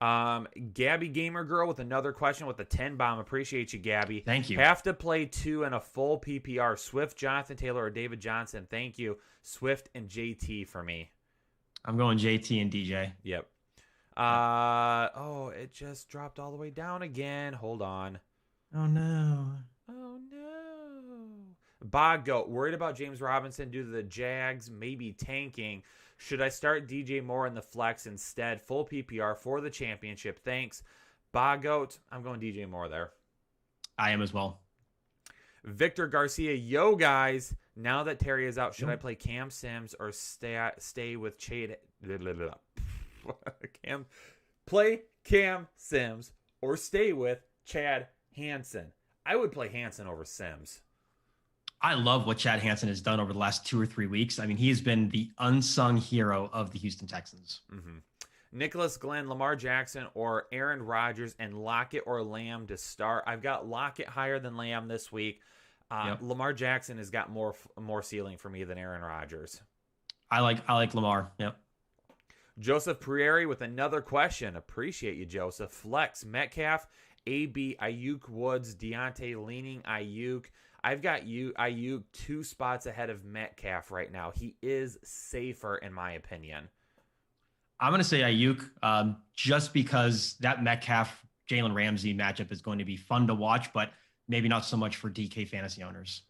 Gabby Gamer Girl with another question with the 10 bomb. Appreciate you, Gabby. Thank you. Have to play 2 in a full PPR. Swift, Jonathan Taylor, or David Johnson. Thank you. Swift and JT for me. I'm going JT and DJ. Yep. It just dropped all the way down again. Hold on. Oh no. Bog Goat, worried about James Robinson due to the Jags maybe tanking. Should I start DJ Moore in the flex instead? Full PPR for the championship. Thanks. Bog Goat, I'm going DJ Moore there. I am as well. Victor Garcia, yo guys. Now that Terry is out, should I play Cam Sims or stay with Chad? Play Cam Sims or stay with Chad Hansen. I would play Hansen over Sims. I love what Chad Hansen has done over the last 2 or 3 weeks. I mean, he has been the unsung hero of the Houston Texans. Mm-hmm. Nicholas Glenn, Lamar Jackson, or Aaron Rodgers, and Lockett or Lamb to start. I've got Lockett higher than Lamb this week. Lamar Jackson has got more ceiling for me than Aaron Rodgers. I like Lamar. Yep. Joseph Prieri with another question. Appreciate you, Joseph. Flex, Metcalf, AB, Ayuk, Woods, Deante leaning Ayuk. I've got Ayuk 2 spots ahead of Metcalf right now. He is safer in my opinion. I'm going to say Ayuk, just because that Metcalf Jalen Ramsey matchup is going to be fun to watch, but maybe not so much for DK fantasy owners.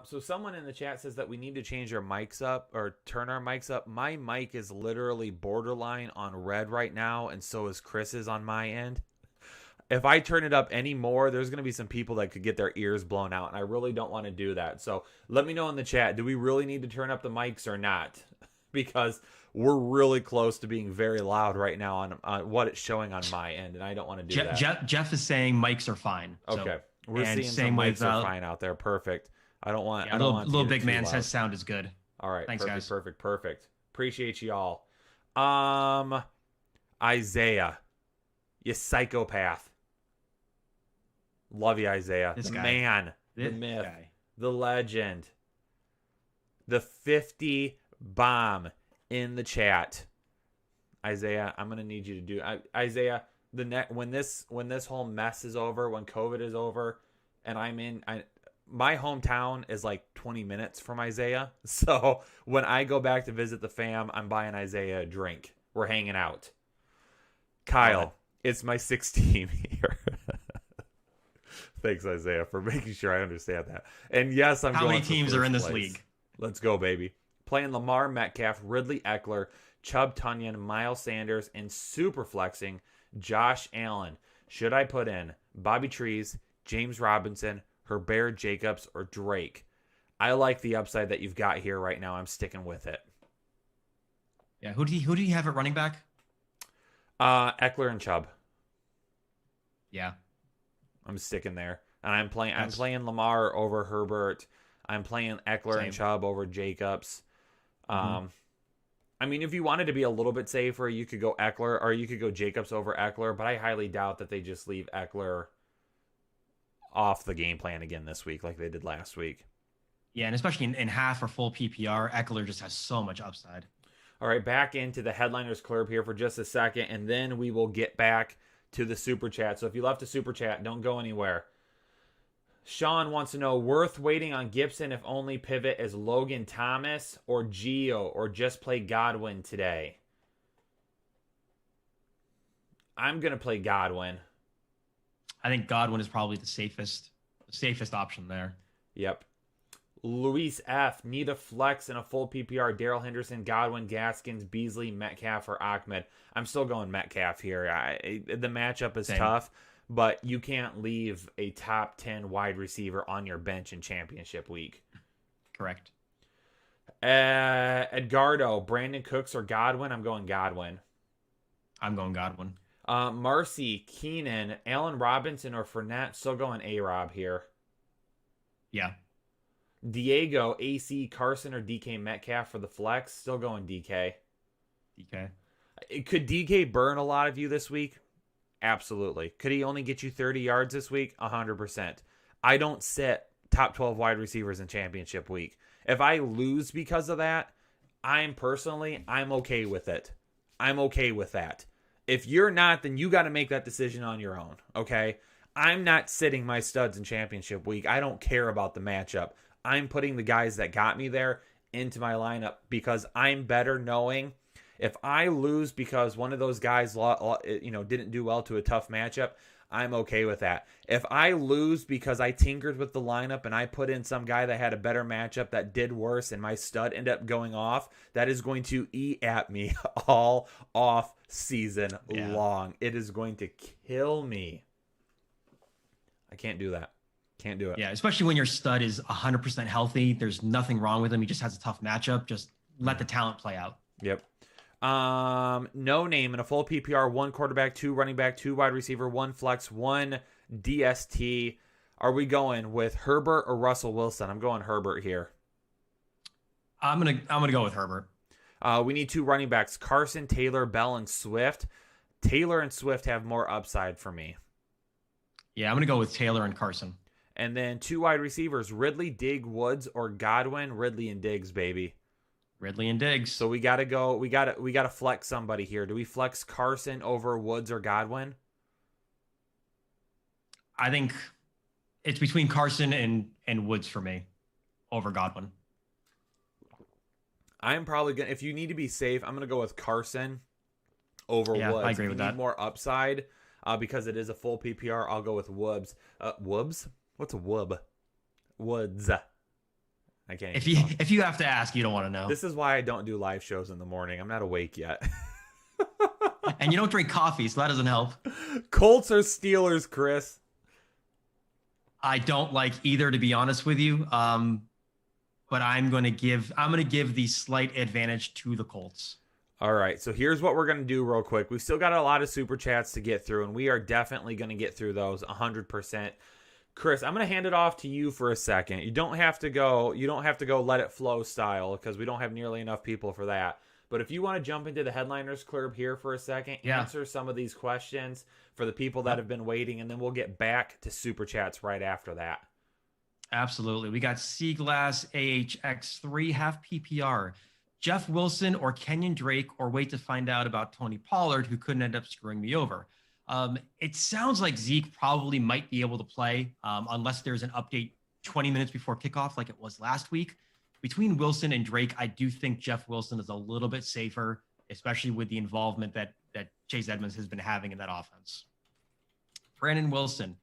So someone in the chat says that we need to change our mics up or turn our mics up. My mic is literally borderline on red right now, and so is Chris's on my end. If I turn it up any more, there's going to be some people that could get their ears blown out, and I really don't want to do that. So let me know in the chat, do we really need to turn up the mics or not? Because we're really close to being very loud right now on what it's showing on my end, and I don't want to do that. Jeff is saying mics are fine. Okay. We're seeing same some with, mics are fine out there. Perfect. I don't want. Yeah, I don't want little big man says sound is good. All right. Thanks, guys. Perfect. Appreciate you all. Isaiah, you psychopath. Love you, Isaiah. This the guy. Man, This the myth, guy. the legend, the 50 bomb in the chat. Isaiah, I'm gonna need you to do. Isaiah, when this whole mess is over, when COVID is over, and my hometown is like 20 minutes from Isaiah. So when I go back to visit the fam, I'm buying Isaiah a drink. We're hanging out. Kyle, it's my 6th team here. Thanks, Isaiah, for making sure I understand that. And yes, How many teams are in this league? Let's go, baby. Playing Lamar, Metcalf, Ridley Eckler, Chubb, Tunyon, Miles Sanders, and super flexing Josh Allen. Should I put in Bobby Trees, James Robinson, Herbert Jacobs, or Drake? I like the upside that you've got here right now. I'm sticking with it. Yeah, who do you have at running back? Eckler and Chubb. Yeah. I'm sticking there. And I'm playing Lamar over Herbert. I'm playing Eckler and Chubb over Jacobs. I mean, if you wanted to be a little bit safer, you could go Eckler or you could go Jacobs over Eckler, but I highly doubt that they just leave Eckler off the game plan again this week like they did last week. Yeah, and especially in half or full PPR, Eckler just has so much upside. All right, back into the Headliners Club here for just a second, and then we will get back to the Super Chat. So if you left a Super Chat, don't go anywhere. Sean wants to know, worth waiting on Gibson if only pivot as Logan Thomas or Gio, or just play Godwin today? I'm going to play Godwin. I think Godwin is probably the safest option there. Yep. Luis F. Need a flex in a full PPR. Darrell Henderson, Godwin, Gaskins, Beasley, Metcalf, or Ahmed. I'm still going Metcalf here. The matchup is tough, but you can't leave a top 10 wide receiver on your bench in championship week. Correct. Edgardo, Brandon Cooks, or Godwin? I'm going Godwin. I'm going Godwin. Marcy, Keenan, Allen Robinson, or Fournette? Still going A-Rob here. Yeah. Diego, AC, Carson, or DK Metcalf for the flex? Still going DK. DK. Could DK burn a lot of you this week? Absolutely. Could he only get you 30 yards this week? 100%. I don't sit top 12 wide receivers in championship week. If I lose because of that, I'm okay with it. I'm okay with that. If you're not, then you got to make that decision on your own, okay? I'm not sitting my studs in championship week. I don't care about the matchup. I'm putting the guys that got me there into my lineup because I'm better knowing if I lose because one of those guys didn't do well to a tough matchup, I'm okay with that. If I lose because I tinkered with the lineup and I put in some guy that had a better matchup that did worse and my stud ended up going off, that is going to eat at me all off season long. It is going to kill me. I can't do that. Can't do it. Yeah, especially when your stud is 100% healthy. There's nothing wrong with him. He just has a tough matchup. Just let the talent play out. Yep. No name in a full PPR, 1 quarterback, 2 running back, 2 wide receiver, 1 flex, 1 DST. Are we going with Herbert or Russell Wilson? I'm going Herbert here. I'm gonna go with Herbert. We need 2 running backs, Carson, Taylor, Bell, and Swift. Taylor and Swift have more upside for me. Yeah, I'm gonna go with Taylor and Carson. And then 2 wide receivers, Ridley, Diggs, Woods, or Godwin. Ridley and Diggs, baby. Ridley and Diggs. So we gotta flex somebody here. Do we flex Carson over Woods or Godwin? I think It's between Carson and Woods for me over Godwin. I'm probably going to, if you need to be safe, I'm going to go with Carson over Yeah, Woods. I agree If you with need that. more upside, because it is a full PPR, I'll go with Woods. Woobs? What's a Woob? Woods. I can't If even talk. if you have to ask, you don't want to know. This is why I don't do live shows in the morning. I'm not awake yet. And you don't drink coffee, so that doesn't help. Colts or Steelers, Chris? I don't like either, to be honest with you. But I'm going to give the slight advantage to the Colts. All right, so here's what we're going to do real quick. We've still got a lot of super chats to get through, and we are definitely going to get through those 100%. Chris, I'm going to hand it off to you for a second. You don't have to go let it flow style because we don't have nearly enough people for that. But if you want to jump into the headliners club here for a second, answer some of these questions for the people that have been waiting, and then we'll get back to super chats right after that. Absolutely. We got Seaglass AHX3 half PPR. Jeff Wilson or Kenyon Drake, or wait to find out about Tony Pollard, who couldn't end up screwing me over. It sounds like Zeke probably might be able to play unless there's an update 20 minutes before kickoff like it was last week. Between Wilson and Drake, I do think Jeff Wilson is a little bit safer, especially with the involvement that Chase Edmonds has been having in that offense. Brandon Wilson.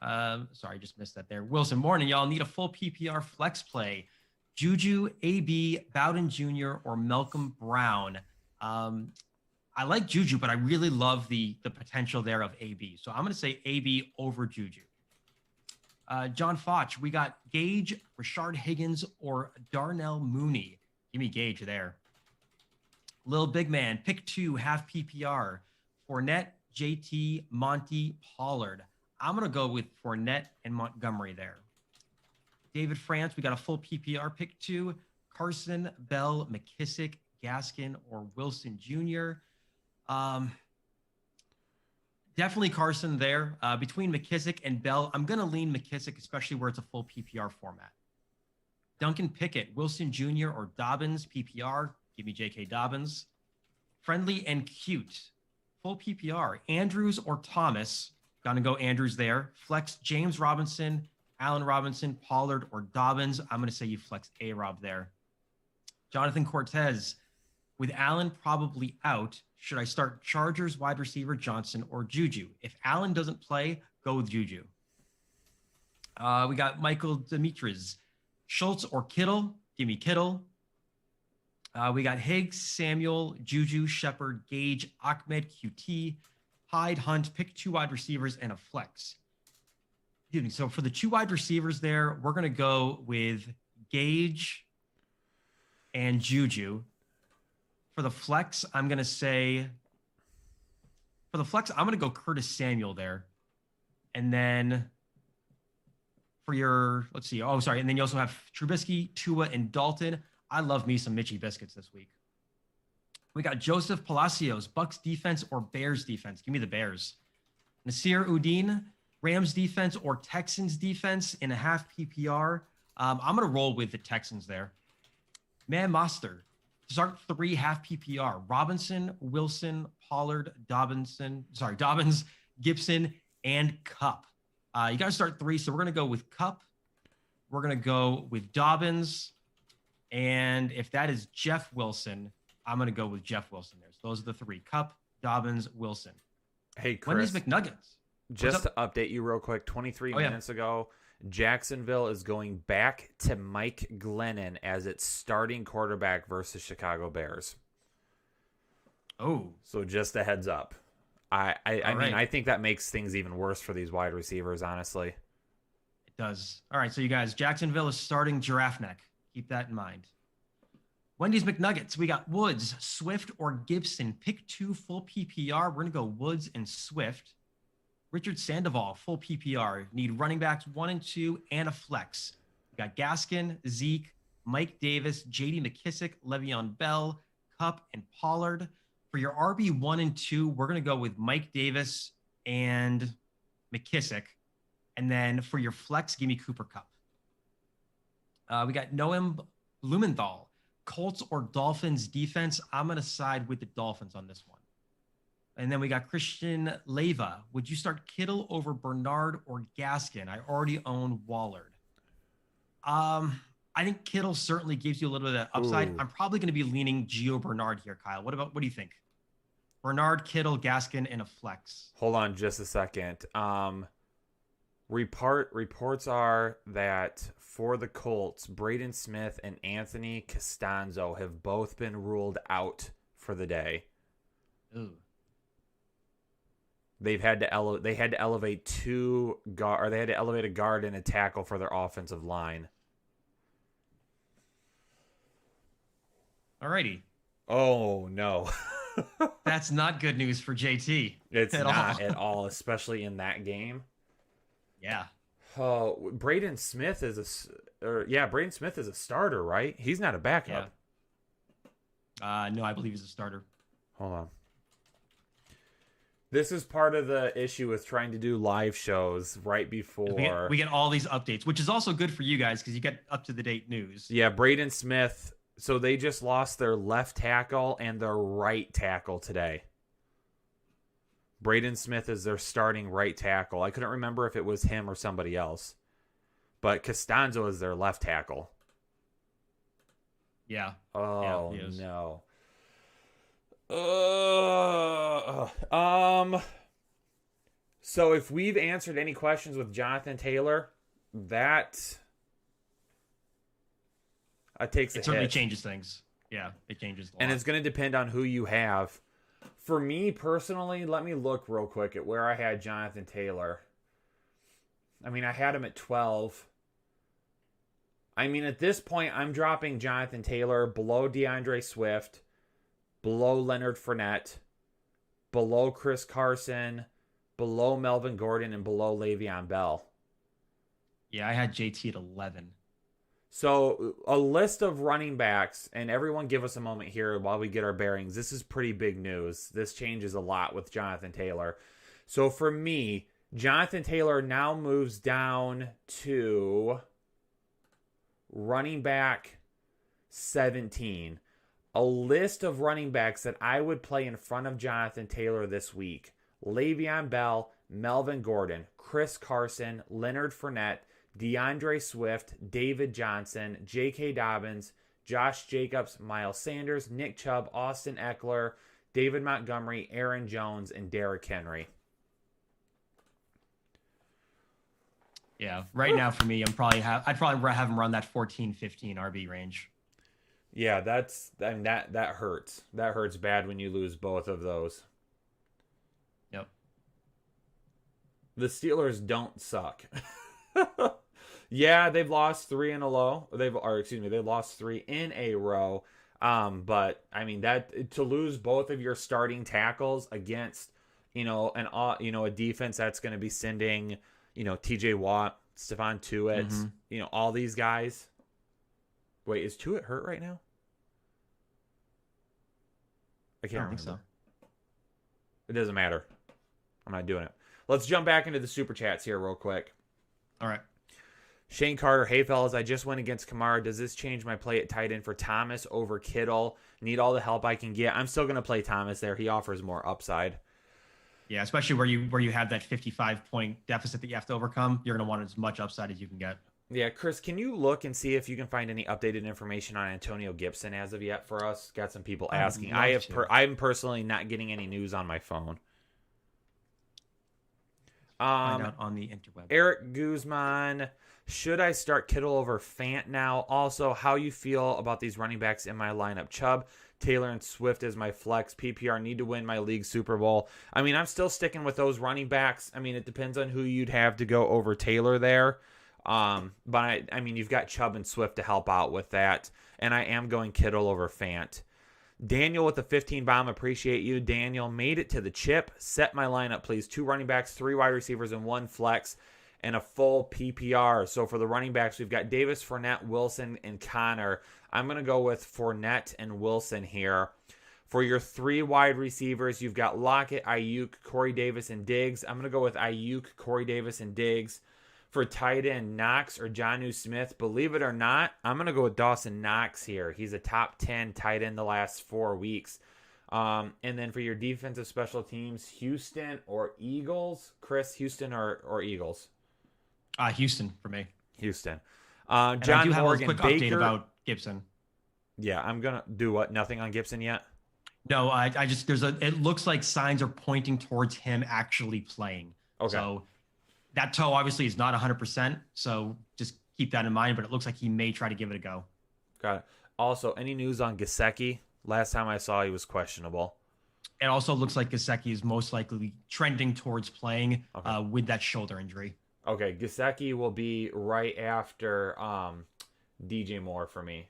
Sorry, just missed that there. Wilson, morning, y'all. Need a full PPR flex play. Juju, AB, Bowden Jr., or Malcolm Brown. I like Juju, but I really love the potential there of AB. So I'm going to say AB over Juju. John Foch, we got Gage, Rashard Higgins, or Darnell Mooney. Give me Gage there. Lil Big Man, pick 2, half PPR. Fournette, JT, Monty, Pollard. I'm going to go with Fournette and Montgomery there. David France, we got a full PPR pick 2. Carson, Bell, McKissick, Gaskin, or Wilson Jr. Definitely Carson there. Between McKissick and Bell, I'm going to lean McKissick, especially where it's a full PPR format. Duncan Pickett, Wilson Jr. or Dobbins, PPR. Give me J.K. Dobbins. Friendly and cute, full PPR. Andrews or Thomas. Gonna go Andrews there. Flex James Robinson, Allen Robinson, Pollard, or Dobbins. I'm going to say you flex A-Rob there. Jonathan Cortez, with Allen probably out, should I start Chargers wide receiver Johnson or Juju? If Allen doesn't play, go with Juju. We got Michael Demetrius. Schultz or Kittle? Give me Kittle. We got Higgs, Samuel, Juju, Shepard, Gage, Ahmed, QT, Hyde, Hunt. Pick 2 wide receivers and a flex. So for the 2 wide receivers there, we're going to go with Gage and Juju. For the flex, I'm going to go Curtis Samuel there. And then for your, let's see. Oh, sorry. And then you also have Trubisky, Tua, and Dalton. I love me some Mitchie biscuits this week. We got Joseph Palacios, Bucks defense or Bears defense. Give me the Bears. Nasir Udine, Rams defense or Texans defense in a half PPR. I'm going to roll with the Texans there. Man Master, start 3 half PPR. Robinson, Wilson, Pollard, Dobbins, Gibson, and Cup. You got to start 3, so we're going to go with Cup. We're going to go with Dobbins. And if that is Jeff Wilson, I'm going to go with Jeff Wilson there. So those are the 3. Cup, Dobbins, Wilson. Hey, Chris. Wendy's McNuggets. Just to update you real quick, 23 minutes ago, Jacksonville is going back to Mike Glennon as its starting quarterback versus Chicago Bears. Oh. So just a heads up. I mean, I think that makes things even worse for these wide receivers, honestly. It does. All right, so you guys, Jacksonville is starting Giraffe Neck. Keep that in mind. Wendy's McNuggets. We got Woods, Swift, or Gibson. Pick 2 full PPR. We're going to go Woods and Swift. Richard Sandoval, full PPR. Need running backs 1 and 2 and a flex. We got Gaskin, Zeke, Mike Davis, J.D. McKissick, Le'Veon Bell, Kupp, and Pollard. For your RB 1 and 2, we're going to go with Mike Davis and McKissick. And then for your flex, give me Cooper Kupp. We got Noam Blumenthal, Colts or Dolphins defense. I'm going to side with the Dolphins on this one. And then we got Christian Leva. Would you start Kittle over Bernard or Gaskin? I already own Wallard. I think Kittle certainly gives you a little bit of upside. Ooh. I'm probably going to be leaning Gio Bernard here, Kyle. What do you think? Bernard, Kittle, Gaskin, and a flex. Hold on just a second. Reports are that for the Colts, Braden Smith and Anthony Costanzo have both been ruled out for the day. Ooh. They had to elevate a guard and a tackle for their offensive line. Alrighty. Oh no. That's not good news for JT. It's not at all, especially in that game. Yeah. Oh, Braden Smith is a starter, right? He's not a backup. Yeah. No, I believe he's a starter. Hold on. This is part of the issue with trying to do live shows right before. We get all these updates, which is also good for you guys because you get up-to-the-date news. Yeah, Braden Smith. So they just lost their left tackle and their right tackle today. Braden Smith is their starting right tackle. I couldn't remember if it was him or somebody else. But Costanzo is their left tackle. Yeah. Oh, yeah, no. So if we've answered any questions with Jonathan Taylor, that takes a hit. It certainly changes things. Yeah, it changes a lot. And it's going to depend on who you have. For me personally, let me look real quick at where I had Jonathan Taylor. I mean, I had him at 12. I mean, at this point, I'm dropping Jonathan Taylor below DeAndre Swift, below Leonard Fournette, below Chris Carson, below Melvin Gordon, and below Le'Veon Bell. Yeah, I had JT at 11. So a list of running backs, and everyone give us a moment here while we get our bearings. This is pretty big news. This changes a lot with Jonathan Taylor. So for me, Jonathan Taylor now moves down to running back 17. A list of running backs that I would play in front of Jonathan Taylor this week. Le'Veon Bell, Melvin Gordon, Chris Carson, Leonard Fournette, DeAndre Swift, David Johnson, J.K. Dobbins, Josh Jacobs, Miles Sanders, Nick Chubb, Austin Eckler, David Montgomery, Aaron Jones, and Derrick Henry. Yeah, right now for me, I'd probably have him run that 14-15 RB range. Yeah, that hurts. That hurts bad when you lose both of those. Yep. The Steelers don't suck. Yeah, they've lost 3 in a row. They've lost 3 in a row. But I mean that to lose both of your starting tackles against, a defense that's going to be sending, TJ Watt, Stephon Tuitt, all these guys. Wait, is Tuitt hurt right now? I can't remember. Think so. It doesn't matter. I'm not doing it. Let's jump back into the super chats here real quick. All right. Shane Carter, hey fellas, I just went against Kamara. Does this change my play at tight end for Thomas over Kittle? Need all the help I can get. I'm still going to play Thomas there. He offers more upside. Yeah, especially where you have that 55-point deficit that you have to overcome. You're going to want as much upside as you can get. Yeah, Chris, can you look and see if you can find any updated information on Antonio Gibson as of yet for us? Got some people asking. I'm personally not getting any news on my phone. Find out on the interweb. Eric Guzman, should I start Kittle over Fant now? Also, how you feel about these running backs in my lineup? Chubb, Taylor, and Swift as my flex. PPR need to win my league Super Bowl. I mean, I'm still sticking with those running backs. I mean, it depends on who you'd have to go over Taylor there. But I mean, you've got Chubb and Swift to help out with that. And I am going Kittle over Fant. Daniel with the 15 bomb. Appreciate you. Daniel made it to the chip. Set my lineup, please. 2 running backs, 3 wide receivers, and 1 flex, and a full PPR. So for the running backs, we've got Davis, Fournette, Wilson, and Connor. I'm going to go with Fournette and Wilson here. For your 3 wide receivers, you've got Lockett, Ayuk, Corey Davis, and Diggs. I'm going to go with Ayuk, Corey Davis, and Diggs. For tight end, Knox or Jonnu Smith, believe it or not, I'm going to go with Dawson Knox here. He's a top 10 tight end the last 4 weeks. And then for your defensive special teams, Houston or Eagles? Chris, Houston or Eagles? Houston for me. Houston. And John I do have Morgan, a quick Baker. update about Gibson. Yeah, I'm going to do what? Nothing on Gibson yet? No, I just it looks like signs are pointing towards him actually playing. Okay. So that toe obviously is not 100%. So just keep that in mind. But it looks like he may try to give it a go. Got it. Also, any news on Gesicki? Last time I saw he was questionable. It also looks like Gesicki is most likely trending towards playing with that shoulder injury. Okay, Gesicki will be right after DJ Moore for me.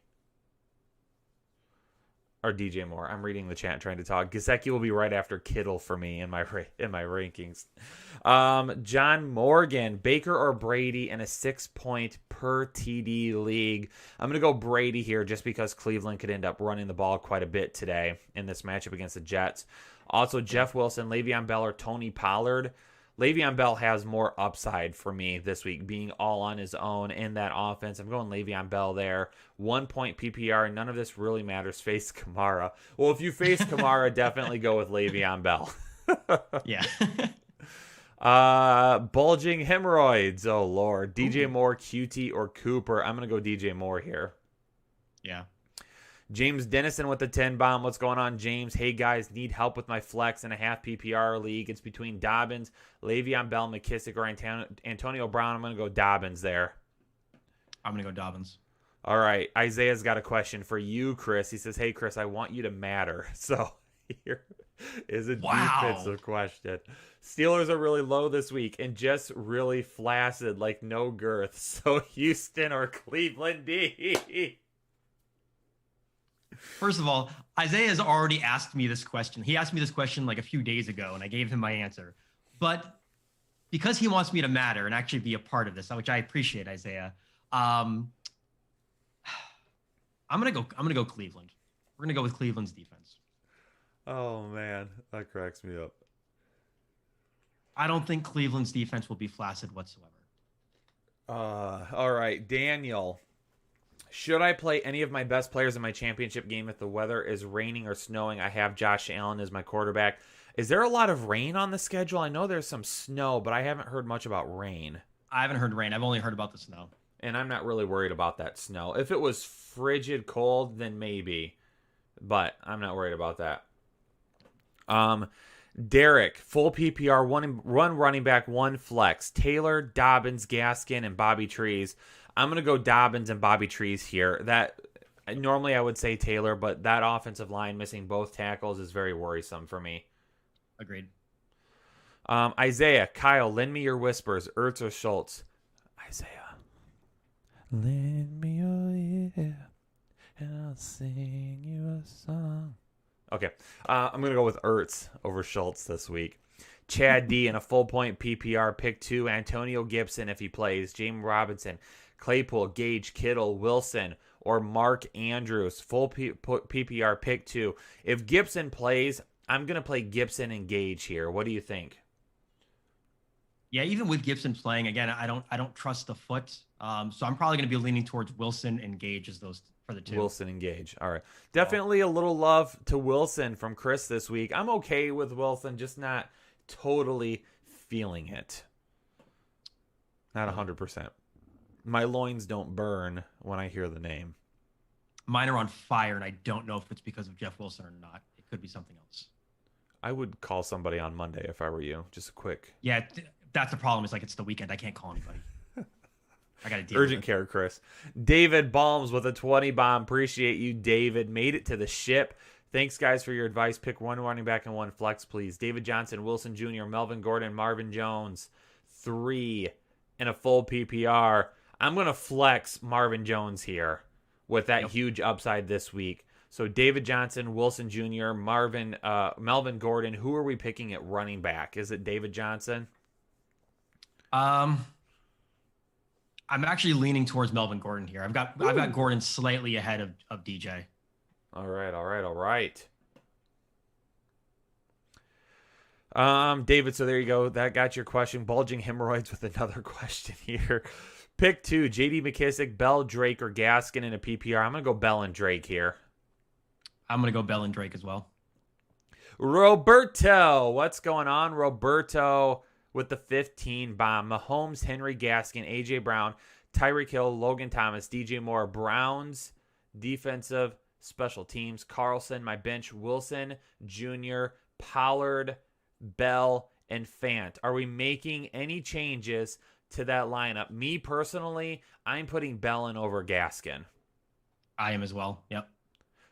Or DJ Moore. I'm reading the chat trying to talk. Gesicki will be right after Kittle for me in my rankings. John Morgan, Baker or Brady in a 6-point per TD league. I'm going to go Brady here just because Cleveland could end up running the ball quite a bit today in this matchup against the Jets. Also, Jeff Wilson, Le'Veon Bell, or Tony Pollard. Le'Veon Bell has more upside for me this week, being all on his own in that offense. I'm going Le'Veon Bell there. 1-point PPR. None of this really matters. Face Kamara. Well, if you face Kamara, definitely go with Le'Veon Bell. Yeah. Bulging hemorrhoids. Oh, Lord. DJ Moore, QT, or Cooper. I'm going to go DJ Moore here. Yeah. James Dennison with the 10 bomb. What's going on, James? Hey, guys, need help with my flex in a half PPR league. It's between Dobbins, Le'Veon Bell, McKissick, or Antonio Brown. I'm going to go Dobbins there. I'm going to go Dobbins. All right. Isaiah's got a question for you, Chris. He says, hey, Chris, I want you to matter. So here is a defensive question. Steelers are really low this week and just really flaccid, like no girth. So Houston or Cleveland D? First of all, Isaiah has already asked me this question. He asked me this question like a few days ago, and I gave him my answer. But because he wants me to matter and actually be a part of this, which I appreciate, Isaiah, I'm gonna go Cleveland. We're gonna go with Cleveland's defense. Oh man, that cracks me up. I don't think Cleveland's defense will be flaccid whatsoever. All right, Daniel. Should I play any of my best players in my championship game if the weather is raining or snowing? I have Josh Allen as my quarterback. Is there a lot of rain on the schedule? I know there's some snow, but I haven't heard much about rain. I haven't heard rain. I've only heard about the snow. And I'm not really worried about that snow. If it was frigid cold, then maybe. But I'm not worried about that. Derek, full PPR, one running back, one flex. Taylor, Dobbins, Gaskin, and Bobby Trees. I'm going to go Dobbins and Bobby Trees here. That normally I would say Taylor, but that offensive line missing both tackles is very worrisome for me. Agreed. Isaiah, Kyle, lend me your whispers. Hertz or Schultz? Isaiah, lend me your ear and I'll sing you a song. Okay, I'm going to go with Hertz over Schultz this week. Chad D in a full point PPR, pick 2. Antonio Gibson if he plays. James Robinson, Claypool, Gage, Kittle, Wilson, or Mark Andrews. Full PPR, pick 2. If Gibson plays, I'm going to play Gibson and Gage here. What do you think? Yeah, even with Gibson playing, again, I don't trust the foot. So I'm probably going to be leaning towards Wilson and Gage as those for the 2. Wilson and Gage. All right. Definitely a little love to Wilson from Chris this week. I'm okay with Wilson, just not totally feeling it. Not 100%. My loins don't burn when I hear the name. Mine are on fire, and I don't know if it's because of Jeff Wilson or not. It could be something else. I would call somebody on Monday if I were you. Just a quick. Yeah, that's the problem. It's like it's the weekend. I can't call anybody. I got to deal Urgent with it. care, Chris. David Balms with a 20 bomb. Appreciate you, David. Made it to the ship. Thanks, guys, for your advice. Pick one running back and one flex, please. David Johnson, Wilson Jr., Melvin Gordon, Marvin Jones. 3 in a full PPR. I'm going to flex Marvin Jones here with that huge upside this week. So David Johnson, Wilson Jr., Melvin Gordon. Who are we picking at running back? Is it David Johnson? I'm actually leaning towards Melvin Gordon here. I've got Gordon slightly ahead of DJ. All right. David, so there you go. That got your question. Bulging hemorrhoids with another question here. Pick 2, J.D. McKissick, Bell, Drake, or Gaskin in a PPR. I'm going to go Bell and Drake here. I'm going to go Bell and Drake as well. Roberto. What's going on, Roberto? With the 15 bomb. Mahomes, Henry, Gaskin, A.J. Brown, Tyreek Hill, Logan Thomas, DJ Moore, Browns, defensive, special teams, Carlson, my bench, Wilson, Jr., Pollard, Bell, and Fant. Are we making any changes to that lineup? Me personally, I'm putting Bell in over Gaskin. I am as well. Yep.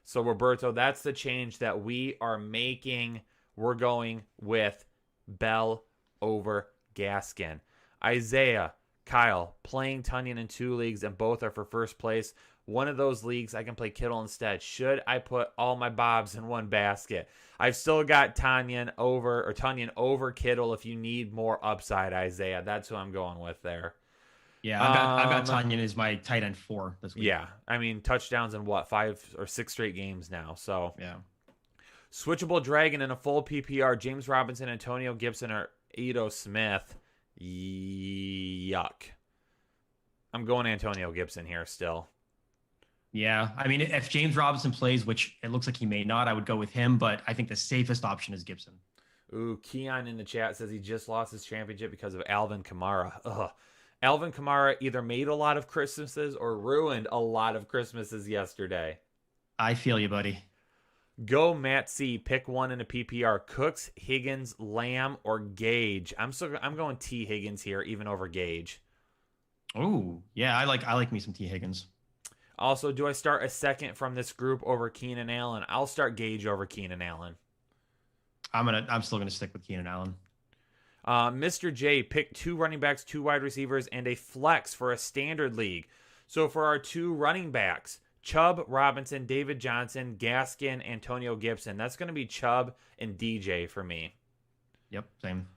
So, Roberto, that's the change that we are making. We're going with Bell over Gaskin. Isaiah, Kyle, playing Tunyon in 2 leagues, and both are for first place. One of those leagues, I can play Kittle instead. Should I put all my Bobs in one basket? I've still got Tunyon over Kittle if you need more upside, Isaiah. That's who I'm going with there. Yeah, I've got Tunyon as my tight end 4 this week. Yeah, I mean, touchdowns in 5 or 6 straight games now. So, yeah. Switchable Dragon in a full PPR, James Robinson, Antonio Gibson, or Ito Smith. Yuck. I'm going Antonio Gibson here still. Yeah, I mean, if James Robinson plays, which it looks like he may not, I would go with him, but I think the safest option is Gibson. Ooh, Keon in the chat says he just lost his championship because of Alvin Kamara. Ugh. Alvin Kamara either made a lot of Christmases or ruined a lot of Christmases yesterday. I feel you, buddy. Go Matt C. Pick one in a PPR. Cooks, Higgins, Lamb, or Gage. I'm going T. Higgins here, even over Gage. Oh, yeah, I like me some T. Higgins. Also, do I start a second from this group over Keenan Allen? I'll start Gage over Keenan Allen. I'm still gonna stick with Keenan Allen. Mr. J, pick 2 running backs, 2 wide receivers, and a flex for a standard league. So for our 2 running backs, Chubb, Robinson, David Johnson, Gaskin, Antonio Gibson. That's going to be Chubb and DJ for me. Yep, same.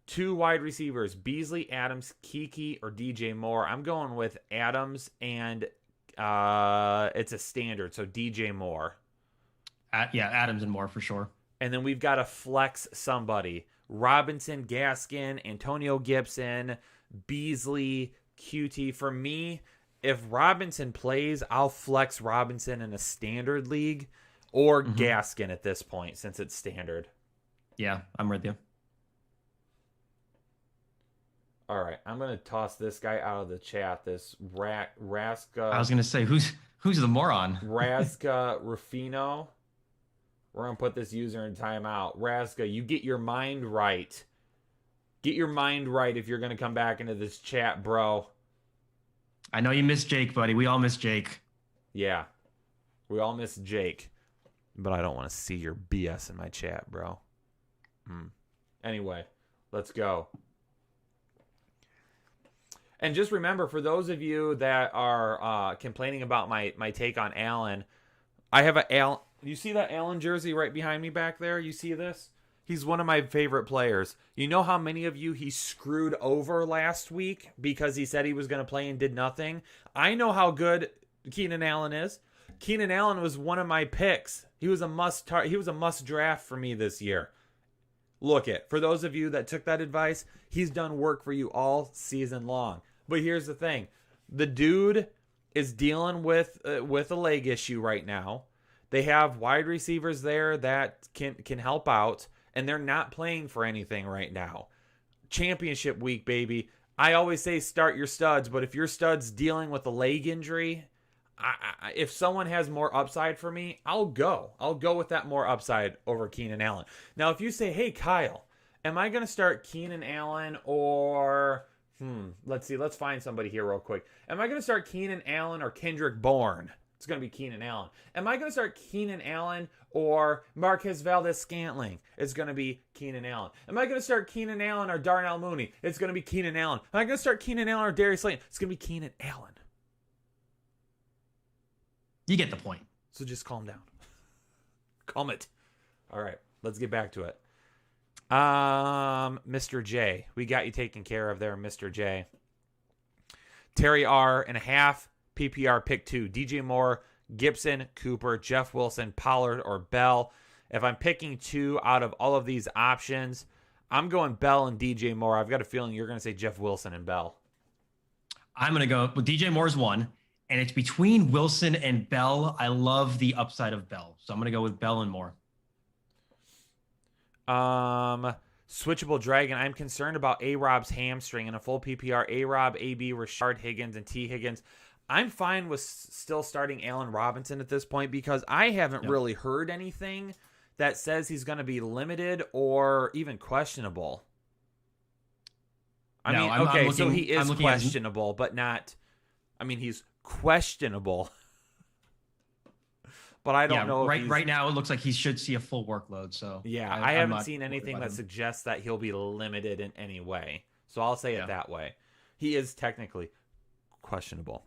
2 wide receivers, Beasley, Adams, Kiki, or DJ Moore. I'm going with Adams, and it's a standard, so DJ Moore. Yeah, Adams and Moore for sure. And then we've got to flex somebody. Robinson, Gaskin, Antonio Gibson, Beasley, QT. For me, if Robinson plays, I'll flex Robinson in a standard league or Gaskin at this point since it's standard. Yeah, I'm with you. All right, I'm going to toss this guy out of the chat, this Raska. I was going to say, who's the moron? Raska Rufino. We're going to put this user in timeout. Raska, you get your mind right. Get your mind right if you're going to come back into this chat, bro. I know you miss Jake, buddy. We all miss Jake. Yeah. We all miss Jake. But I don't want to see your BS in my chat, bro. Anyway, let's go. And just remember, for those of you that are complaining about my take on Allen, I have a Allen. You see that Allen jersey right behind me back there? You see this? He's one of my favorite players. You know how many of you he screwed over last week because he said he was going to play and did nothing? I know how good Keenan Allen is. Keenan Allen was one of my picks. He was a must draft for me this year. Look it. For those of you that took that advice, he's done work for you all season long. But here's the thing. The dude is dealing with a leg issue right now. They have wide receivers there that can help out, and they're not playing for anything right now. Championship week, baby. I always say start your studs, but if your stud's dealing with a leg injury, if someone has more upside for me, I'll go. I'll go with that more upside over Keenan Allen. Now, if you say, hey, Kyle, am I going to start Keenan Allen or... let's see. Let's find somebody here real quick. Am I going to start Keenan Allen or Kendrick Bourne? It's going to be Keenan Allen. Am I going to start Keenan Allen or Marquez Valdez-Scantling? It's going to be Keenan Allen. Am I going to start Keenan Allen or Darnell Mooney? It's going to be Keenan Allen. Am I going to start Keenan Allen or Darius Slayton? It's going to be Keenan Allen. You get the point. So just calm down. Calm it. All right, let's get back to it. Mr. J. We got you taken care of there, Mr. J. Terry R. and a half. PPR pick 2. DJ Moore, Gibson, Cooper, Jeff Wilson, Pollard, or Bell. If I'm picking 2 out of all of these options, I'm going Bell and DJ Moore. I've got a feeling you're going to say Jeff Wilson and Bell. I'm going to go with DJ Moore's 1, and it's between Wilson and Bell. I love the upside of Bell, so I'm going to go with Bell and Moore. Switchable Dragon. I'm concerned about A-Rob's hamstring in a full PPR. A-Rob, AB, Rashard Higgins, and T. Higgins. I'm fine with still starting Allen Robinson at this point because I haven't really heard anything that says he's going to be limited or even questionable. I mean, okay, so he is questionable, but not. I mean, he's questionable. But I don't know. Right now, it looks like he should see a full workload. So yeah, I haven't seen anything that suggests that he'll be limited in any way. So I'll say it that way. He is technically questionable.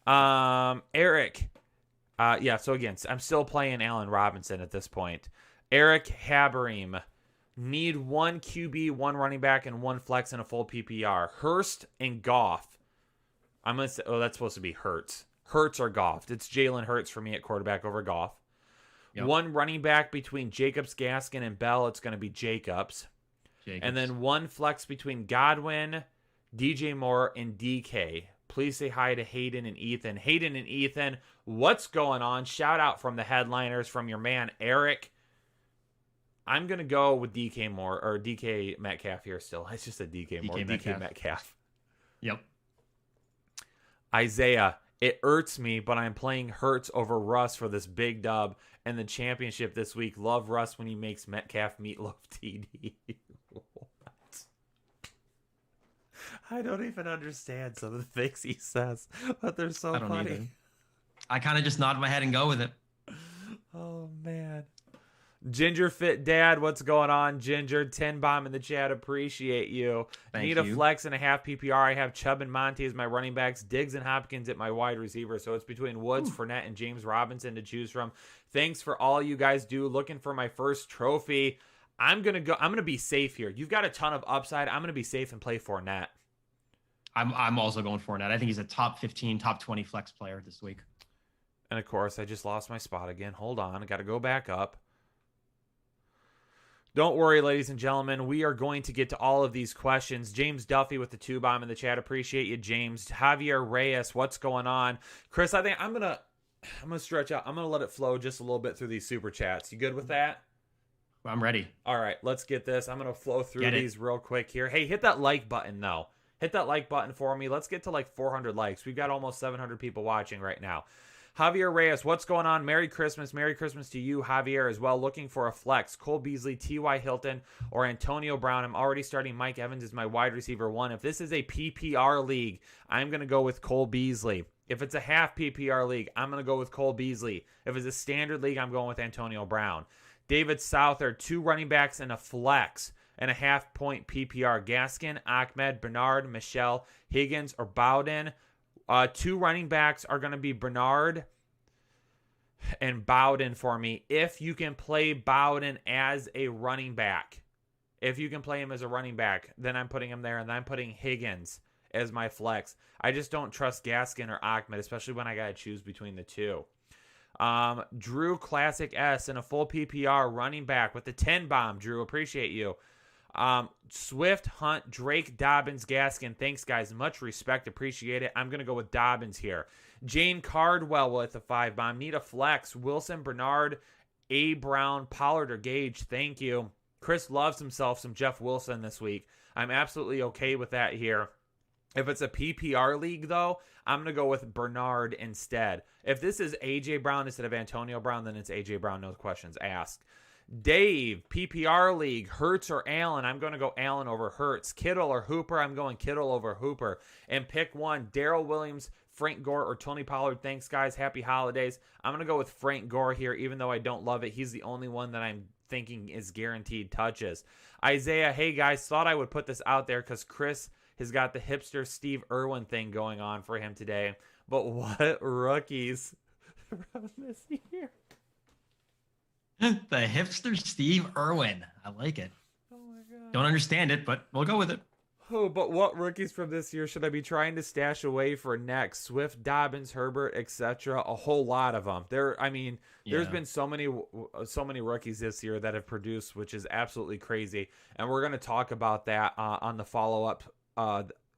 Eric. So again, I'm still playing Allen Robinson at this point. Eric Haberim. Need one QB, one running back, and one flex in a full PPR. Hurst and Goff. I'm going to say, that's supposed to be Hertz. Hertz or Goff. It's Jalen Hurts for me at quarterback over Goff. Yep. One running back between Jacobs, Gaskin, and Bell. It's going to be Jacobs. And then one flex between Godwin, DJ Moore, and DK. Please say hi to Hayden and Ethan. Hayden and Ethan, what's going on? Shout out from the headliners from your man, Eric. I'm going to go with DK Moore or DK Metcalf here still. It's just a DK Moore. DK Metcalf. Yep. Isaiah, it irks me, but I'm playing Hertz over Russ for this big dub and the championship this week. Love Russ when he makes Metcalf meatloaf TD. I don't even understand some of the things he says, but they're so funny. Either. I kind of just nod my head and go with it. Oh, man. Ginger Fit Dad, what's going on? Ginger, 10 bomb in the chat. Appreciate you. Need a flex and a half PPR. I have Chubb and Monty as my running backs, Diggs and Hopkins at my wide receiver. So it's between Woods, Fournette, and James Robinson to choose from. Thanks for all you guys do. Looking for my first trophy. I'm gonna be safe here. You've got a ton of upside. I'm gonna be safe and play Fournette. I'm also going Fournette. I think he's a top 15, top 20 flex player this week. And of course, I just lost my spot again. Hold on, I got to go back up. Don't worry, ladies and gentlemen. We are going to get to all of these questions. James Duffy with the 2-bomb in the chat. Appreciate you, James. Javier Reyes, what's going on? Chris, I think I'm gonna stretch out. I'm gonna let it flow just a little bit through these super chats. You good with that? I'm ready. All right, let's get this. I'm gonna flow through these real quick here. Hey, hit that like button though. Hit that like button for me. Let's get to like 400 likes. We've got almost 700 people watching right now. Javier Reyes, what's going on? Merry Christmas. Merry Christmas to you, Javier, as well. Looking for a flex. Cole Beasley, T.Y. Hilton, or Antonio Brown. I'm already starting Mike Evans as my wide receiver 1. If this is a PPR league, I'm going to go with Cole Beasley. If it's a half PPR league, I'm going to go with Cole Beasley. If it's a standard league, I'm going with Antonio Brown. David Souther, 2 running backs and a flex and a half-point PPR. Gaskin, Ahmed, Bernard, Michelle, Higgins, or Bowden. 2 running backs are going to be Bernard and Bowden for me. If you can play Bowden as a running back, if you can play him as a running back, then I'm putting him there, and then I'm putting Higgins as my flex. I just don't trust Gaskin or Ahmed, especially when I got to choose between the two. Drew Classic S in a full PPR running back with the 10 bomb. Drew, appreciate you. Swift, Hunt, Drake, Dobbins, Gaskin. Thanks, guys. Much respect. Appreciate it. I'm going to go with Dobbins here. Jane Cardwell with a 5 bomb. Need a flex. Wilson, Bernard, A. Brown, Pollard, or Gage. Thank you. Chris loves himself some Jeff Wilson this week. I'm absolutely okay with that here. If it's a PPR league, though, I'm going to go with Bernard instead. If this is A.J. Brown instead of Antonio Brown, then it's A.J. Brown, no questions asked. Dave, PPR league, Hertz or Allen. I'm going to go Allen over Hertz. Kittle or Hooper. I'm going Kittle over Hooper. And pick one, Darrell Williams, Frank Gore, or Tony Pollard. Thanks, guys. Happy holidays. I'm going to go with Frank Gore here, even though I don't love it. He's the only one that I'm thinking is guaranteed touches. Isaiah, hey, guys, thought I would put this out there because Chris has got the hipster Steve Irwin thing going on for him today. But what rookies from this year? The hipster Steve Irwin. I like it. Oh my God. Don't understand it, but we'll go with it. Oh, but what rookies from this year should I be trying to stash away for next? Swift, Dobbins, Herbert, etc. A whole lot of them. There's been so many rookies this year that have produced, which is absolutely crazy. And we're going to talk about that on the follow-up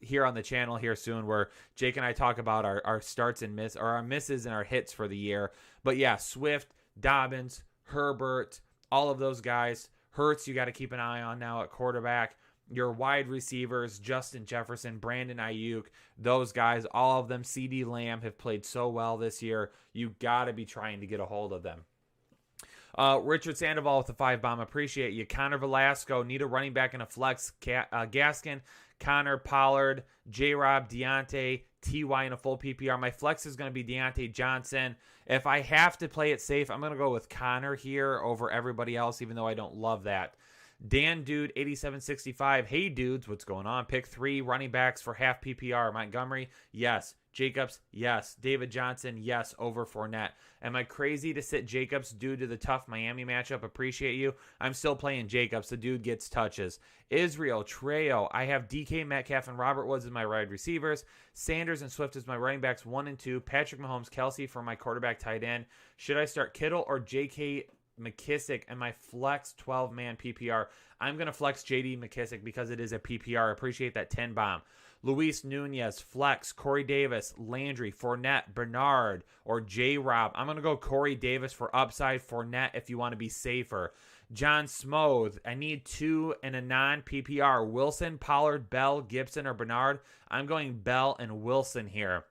here on the channel here soon, where Jake and I talk about our starts and our misses and our hits for the year. But yeah, Swift, Dobbins, Herbert, all of those guys. Hertz, you got to keep an eye on now at quarterback. Your wide receivers, Justin Jefferson, Brandon Ayuk, those guys, all of them, CeeDee Lamb, have played so well this year. You got to be trying to get a hold of them. Richard Sandoval with the 5-bomb. Appreciate you. Connor Velasco, need a running back and a flex. Gaskin, Connor, Pollard, J-Rob, Deante, T.Y. in a full PPR. My flex is going to be Deante Johnson. If I have to play it safe, I'm going to go with Connor here over everybody else, even though I don't love that. Dan Dude, 8765. Hey, dudes, what's going on? Pick 3 running backs for half PPR. Montgomery, yes. Jacobs, yes. David Johnson, yes, over Fournette. Am I crazy to sit Jacobs due to the tough Miami matchup? Appreciate you. I'm still playing Jacobs. The dude gets touches. Israel, Trejo. I have DK Metcalf and Robert Woods as my wide receivers. Sanders and Swift as my running backs 1 and 2. Patrick Mahomes, Kelsey for my quarterback tight end. Should I start Kittle or J.K. McKissick and my flex 12-man PPR? I'm going to flex J.D. McKissick because it is a PPR. Appreciate that 10-bomb. Luis Nunez, flex, Corey Davis, Landry, Fournette, Bernard, or J-Rob. I'm going to go Corey Davis for upside, Fournette if you want to be safer. John Smoth, I need 2 and a non-PPR. Wilson, Pollard, Bell, Gibson, or Bernard. I'm going Bell and Wilson here.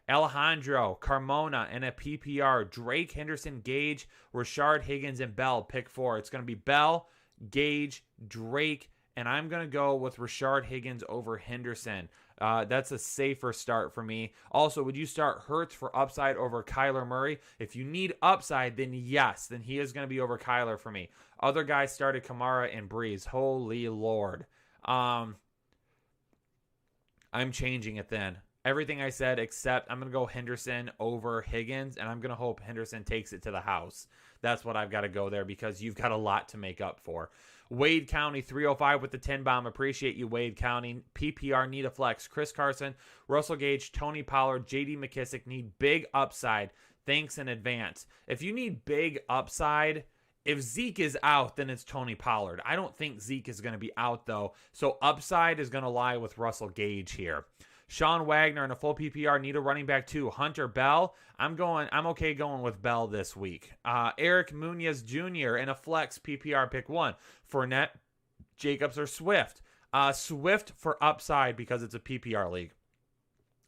Alejandro, Carmona, and a PPR. Drake, Henderson, Gage, Rashard Higgins, and Bell. Pick 4. It's going to be Bell, Gage, Drake, and I'm going to go with Rashard Higgins over Henderson. That's a safer start for me. Also, would you start Hertz for upside over Kyler Murray? If you need upside, then yes. Then he is going to be over Kyler for me. Other guys started Kamara and Breeze. Holy Lord. I'm changing it then. Everything I said except I'm going to go Henderson over Higgins, and I'm going to hope Henderson takes it to the house. That's what I've got to go there because you've got a lot to make up for. Wade County, 305 with the 10-bomb. Appreciate you, Wade County. PPR, need a flex. Chris Carson, Russell Gage, Tony Pollard, J.D. McKissick need big upside. Thanks in advance. If you need big upside, if Zeke is out, then it's Tony Pollard. I don't think Zeke is going to be out, though. So upside is going to lie with Russell Gage here. Sean Wagner in a full PPR, need a running back too. Hunter Bell, I'm okay going with Bell this week. Eric Munoz Jr. in a flex PPR, pick 1. Fournette, Jacobs, or Swift. Swift for upside because it's a PPR league.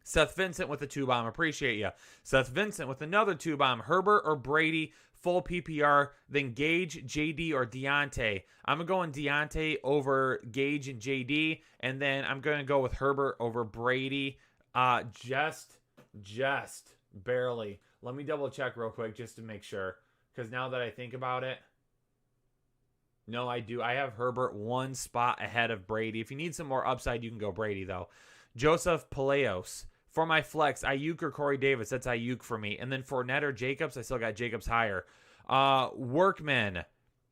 Seth Vincent with a 2-bomb. Appreciate you. Seth Vincent with another 2-bomb. Herbert or Brady, full PPR. Then Gage, JD, or Deante. I'm going Deante over Gage and JD. And then I'm going to go with Herbert over Brady. Just barely. Let me double check real quick just to make sure. Because now that I think about it. No, I do. I have Herbert 1 spot ahead of Brady. If you need some more upside, you can go Brady, though. Joseph Paleos. For my flex, Ayuk or Corey Davis. That's Ayuk for me. And then Fournette or Jacobs, I still got Jacobs higher. Workman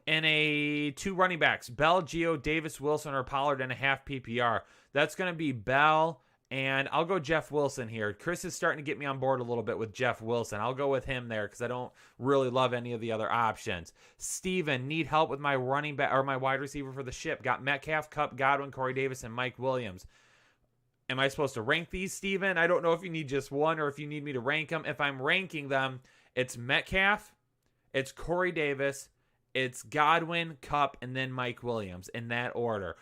and a 2 running backs. Bell, Gio, Davis, Wilson, or Pollard and a half PPR. That's going to be Bell, and I'll go Jeff Wilson here. Chris is starting to get me on board a little bit with Jeff Wilson. I'll go with him there because I don't really love any of the other options. Steven, need help with my running back or my wide receiver for the ship. Got Metcalf, Kupp, Godwin, Corey Davis, and Mike Williams. Am I supposed to rank these, Steven? I don't know if you need just one or if you need me to rank them. If I'm ranking them, it's Metcalf, it's Corey Davis, it's Godwin, Kupp, and then Mike Williams in that order.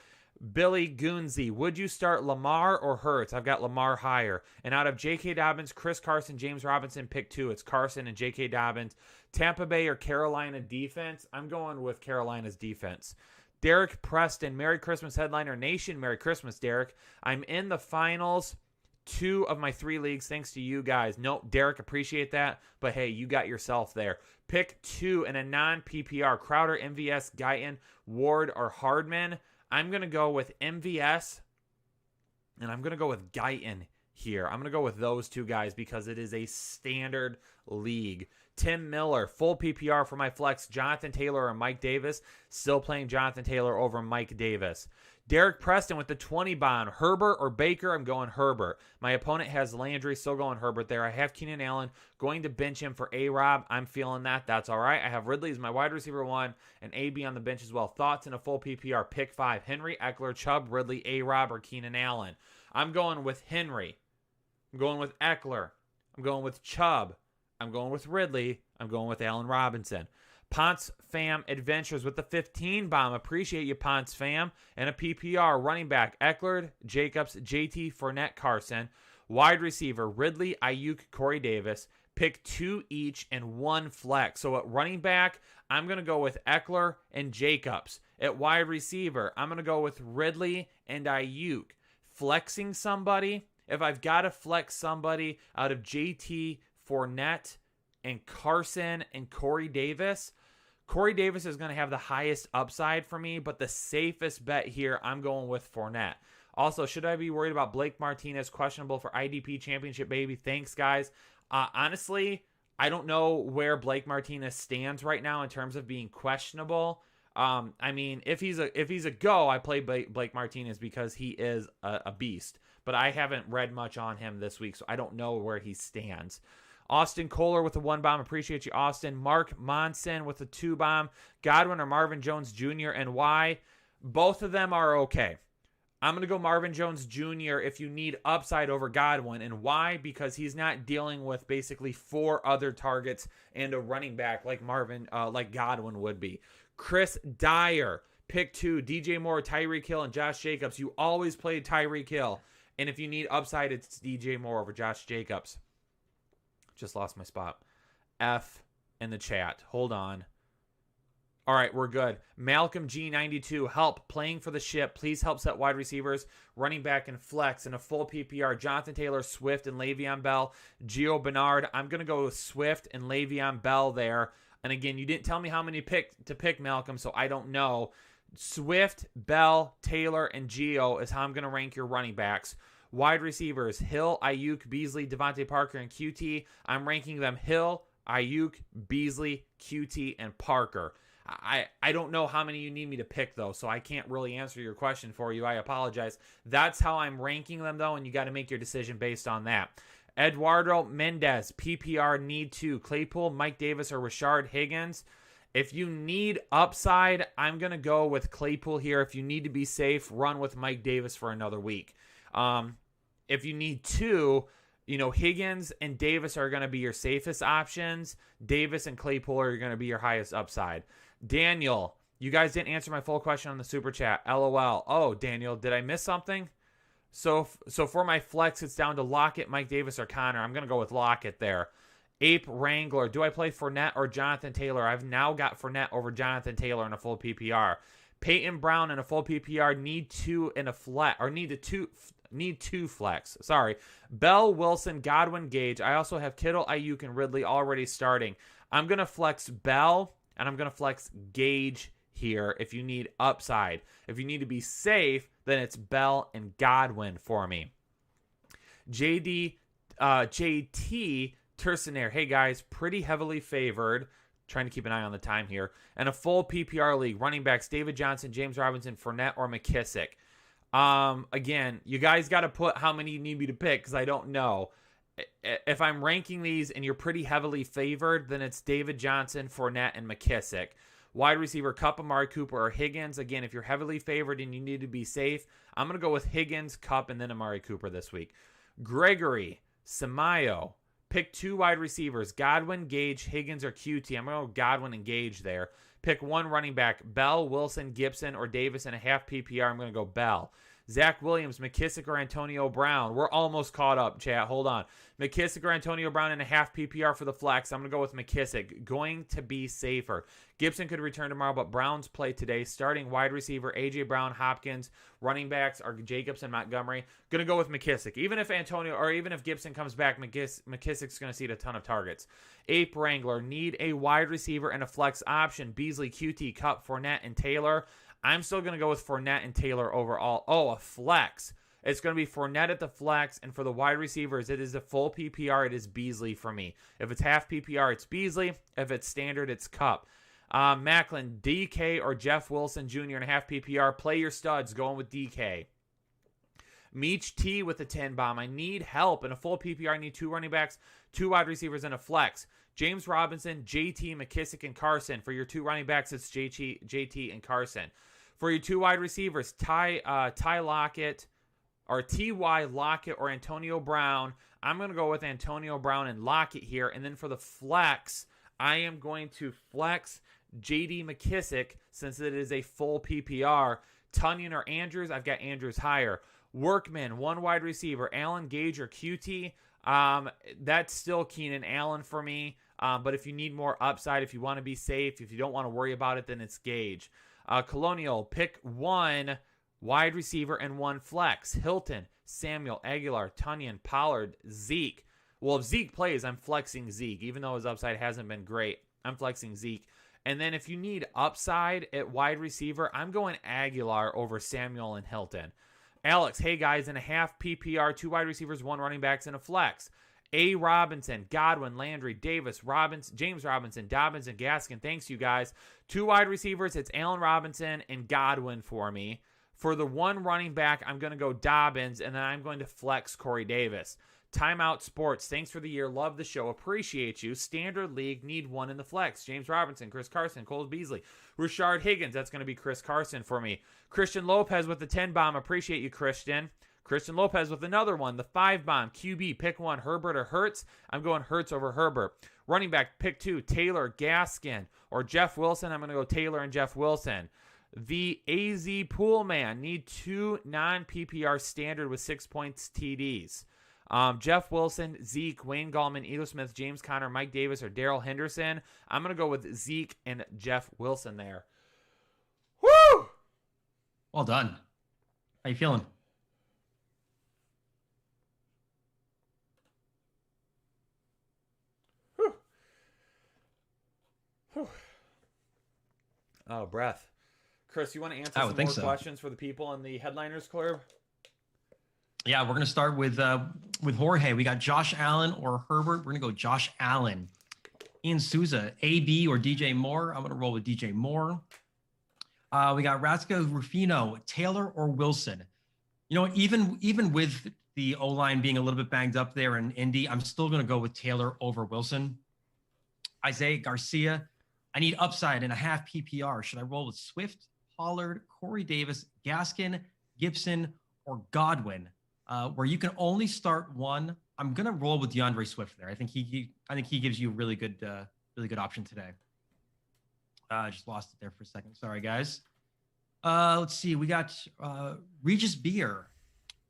Billy Goonsey, would you start Lamar or Hertz? I've got Lamar higher. And out of J.K. Dobbins, Chris Carson, James Robinson, pick 2. It's Carson and J.K. Dobbins. Tampa Bay or Carolina defense? I'm going with Carolina's defense. Derek Preston, Merry Christmas Headliner Nation. Merry Christmas, Derek. I'm in the finals 2 of my 3 leagues thanks to you guys. No, Derek, appreciate that. But hey, you got yourself there. Pick 2 in a non-PPR. Crowder, MVS, Guyton, Ward, or Hardman. I'm going to go with MVS, and I'm going to go with Guyton here. I'm going to go with those 2 guys because it is a standard league. Tim Miller, full PPR for my flex. Jonathan Taylor or Mike Davis. Still playing Jonathan Taylor over Mike Davis. Derek Preston with the 20 bond. Herbert or Baker? I'm going Herbert. My opponent has Landry. Still going Herbert there. I have Keenan Allen. Going to bench him for A-Rob. I'm feeling that. That's all right. I have Ridley as my wide receiver 1 and AB on the bench as well. Thoughts in a full PPR. Pick 5. Henry, Eckler, Chubb, Ridley, A-Rob, or Keenan Allen. I'm going with Henry. I'm going with Eckler. I'm going with Chubb. I'm going with Ridley. I'm going with Allen Robinson. Ponce Fam Adventures with the 15 bomb. Appreciate you, Ponce Fam. And a PPR running back, Eckler, Jacobs, JT, Fournette, Carson. Wide receiver, Ridley, Ayuk, Corey Davis. Pick 2 each and 1 flex. So at running back, I'm going to go with Eckler and Jacobs. At wide receiver, I'm going to go with Ridley and Ayuk. Flexing somebody, if I've got to flex somebody out of JT, Fournette, and Carson and Corey Davis is going to have the highest upside for me, but the safest bet here, I'm going with Fournette. Also, should I be worried about Blake Martinez questionable for IDP championship, baby? Thanks, guys. Honestly, I don't know where Blake Martinez stands right now in terms of being questionable. I mean, if he's a go, I play Blake Martinez because he is a beast. But I haven't read much on him this week, so I don't know where he stands. Austin Kohler with a 1 bomb. Appreciate you, Austin. Mark Monson with a 2 bomb. Godwin or Marvin Jones Jr. and why? Both of them are okay. I'm going to go Marvin Jones Jr. if you need upside over Godwin. And why? Because he's not dealing with basically 4 other targets and a running back like Godwin would be. Chris Dyer, pick 2. DJ Moore, Tyreek Hill, and Josh Jacobs. You always play Tyreek Hill. And if you need upside, it's DJ Moore over Josh Jacobs. Just lost my spot. F in the chat. Hold on. All right, we're good. Malcolm G92, help playing for the ship. Please help set wide receivers, running back, and flex in a full PPR. Jonathan Taylor, Swift, and Le'Veon Bell. Gio Bernard. I'm going to go with Swift and Le'Veon Bell there. And again, you didn't tell me how many to pick, Malcolm, so I don't know. Swift, Bell, Taylor, and Gio is how I'm going to rank your running backs. Wide receivers, Hill, Ayuk, Beasley, Devontae Parker, and QT. I'm ranking them Hill, Ayuk, Beasley, QT, and Parker. I don't know how many you need me to pick, though, so I can't really answer your question for you. I apologize. That's how I'm ranking them, though, and you got to make your decision based on that. Eduardo Mendez, PPR, need 2. Claypool, Mike Davis, or Rashard Higgins. If you need upside, I'm going to go with Claypool here. If you need to be safe, run with Mike Davis for another week. If you need 2, Higgins and Davis are going to be your safest options. Davis and Claypool are going to be your highest upside. Daniel, you guys didn't answer my full question on the super chat. LOL. Oh, Daniel, did I miss something? So for my flex, it's down to Lockett, Mike Davis, or Connor. I'm going to go with Lockett there. Ape Wrangler, do I play Fournette or Jonathan Taylor? I've now got Fournette over Jonathan Taylor in a full PPR. Peyton Brown in a full PPR, need 2 in a flex, or need 2 flex. Sorry. Bell, Wilson, Godwin, Gage. I also have Kittle, Ayuk, and Ridley already starting. I'm going to flex Bell, and I'm going to flex Gage here if you need upside. If you need to be safe, then it's Bell and Godwin for me. JT Tercenaire. Hey, guys, pretty heavily favored. Trying to keep an eye on the time here. And a full PPR league. Running backs, David Johnson, James Robinson, Fournette, or McKissick. Again, you guys got to put how many you need me to pick because I don't know. If I'm ranking these and you're pretty heavily favored, then it's David Johnson, Fournette, and McKissick. Wide receiver, Kupp, Amari Cooper, or Higgins. Again, if you're heavily favored and you need to be safe, I'm going to go with Higgins, Kupp, and then Amari Cooper this week. Gregory, Samayo. Pick 2 wide receivers, Godwin, Gage, Higgins, or QT. I'm going to go Godwin and Gage there. Pick 1 running back, Bell, Wilson, Gibson, or Davis in a half PPR. I'm going to go Bell. Zach Williams, McKissick, or Antonio Brown. We're almost caught up, chat. Hold on. McKissick or Antonio Brown in a half PPR for the flex. I'm going to go with McKissick. Going to be safer. Gibson could return tomorrow, but Browns play today. Starting wide receiver, A.J. Brown, Hopkins. Running backs are Jacobs and Montgomery. Going to go with McKissick. Even if Gibson comes back, McKissick's going to see a ton of targets. Ape Wrangler, need a wide receiver and a flex option. Beasley, QT, Kupp, Fournette, and Taylor. I'm still going to go with Fournette and Taylor overall. Oh, a flex. It's going to be Fournette at the flex, and for the wide receivers, it is a full PPR. It is Beasley for me. If it's half PPR, it's Beasley. If it's standard, it's Kupp. Macklin, DK, or Jeff Wilson Jr. in a half PPR. Play your studs. Going with DK. Meech T with a 10 bomb. I need help. In a full PPR, I need 2 running backs, 2 wide receivers, and a flex. James Robinson, JT, McKissick, and Carson. For your 2 running backs, it's JT and Carson. For your 2 wide receivers, Ty Lockett, or T.Y. Lockett, or Antonio Brown. I'm going to go with Antonio Brown and Lockett here. And then for the flex, I am going to flex J.D. McKissick, since it is a full PPR. Tunyon or Andrews, I've got Andrews higher. Workman, one wide receiver. Allen, Gage, or QT. That's still Keenan Allen for me. But if you need more upside, if you want to be safe, if you don't want to worry about it, then it's Gage. Colonial, pick one wide receiver and one flex. Hilton, Samuel, Aguilar, Tunyon, Pollard, Zeke. Well, if Zeke plays, I'm flexing Zeke. Even though his upside hasn't been great, I'm flexing Zeke. And then if you need upside at wide receiver, I'm going Aguilar over Samuel and Hilton. Alex, hey guys, in a half PPR, 2 wide receivers, 1 running backs, and a flex. A. Robinson, Godwin, Landry, Davis, James Robinson, Dobbins, and Gaskin. Thanks, you guys. 2 wide receivers, it's Allen Robinson and Godwin for me. For the 1 running back, I'm going to go Dobbins, and then I'm going to flex Corey Davis. Timeout Sports, thanks for the year. Love the show. Appreciate you. Standard League, need 1 in the flex. James Robinson, Chris Carson, Cole Beasley, Rashard Higgins. That's going to be Chris Carson for me. Christian Lopez with the 10 bomb. Appreciate you, Christian. Christian Lopez with another one. The 5 bomb. QB, pick 1. Herbert or Hertz. I'm going Hertz over Herbert. Running back, pick 2. Taylor, Gaskin, or Jeff Wilson. I'm going to go Taylor and Jeff Wilson. The AZ Pool Man, need 2 non-PPR standard with 6 points TDs. Jeff Wilson, Zeke, Wayne Gallman, Ito Smith, James Conner, Mike Davis, or Darrell Henderson. I'm going to go with Zeke and Jeff Wilson there. Woo! Well done. How you feeling? Whew. Whew. Oh, breath. Chris, you want to answer some more questions for the people in the Headliners Club? Yeah, we're going to start with Jorge. We got Josh Allen or Herbert. We're going to go Josh Allen. Ian Souza, AB or DJ Moore. I'm going to roll with DJ Moore. We got Ratska Rufino, Taylor or Wilson. You know what? Even with the O-line being a little bit banged up there in Indy, I'm still going to go with Taylor over Wilson. Isaiah Garcia, I need upside in a half PPR. Should I roll with Swift, Pollard, Corey Davis, Gaskin, Gibson, or Godwin? Where you can only start one, I'm gonna roll with DeAndre Swift there. I think he gives you a really good option today. I just lost it there for a second. Sorry, guys. Let's see. We got Regis Beer,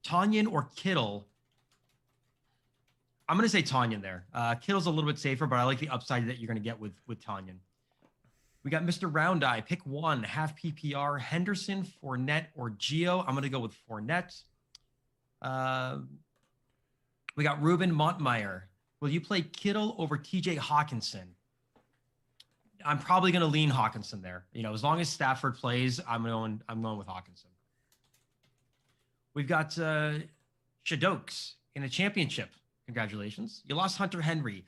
Tanyan or Kittle. I'm gonna say Tanyan there. Kittle's a little bit safer, but I like the upside that you're gonna get with Tanyan. We got Mr. Round Eye. Pick 1, half PPR. Henderson, Fournette, or Gio. I'm gonna go with Fournette. We got Ruben Montmeyer. Will you play Kittle over TJ Hawkinson? I'm probably going to lean Hawkinson there. You know, as long as Stafford plays, I'm going with Hawkinson. We've got Shadokes in a championship. Congratulations. You lost Hunter Henry.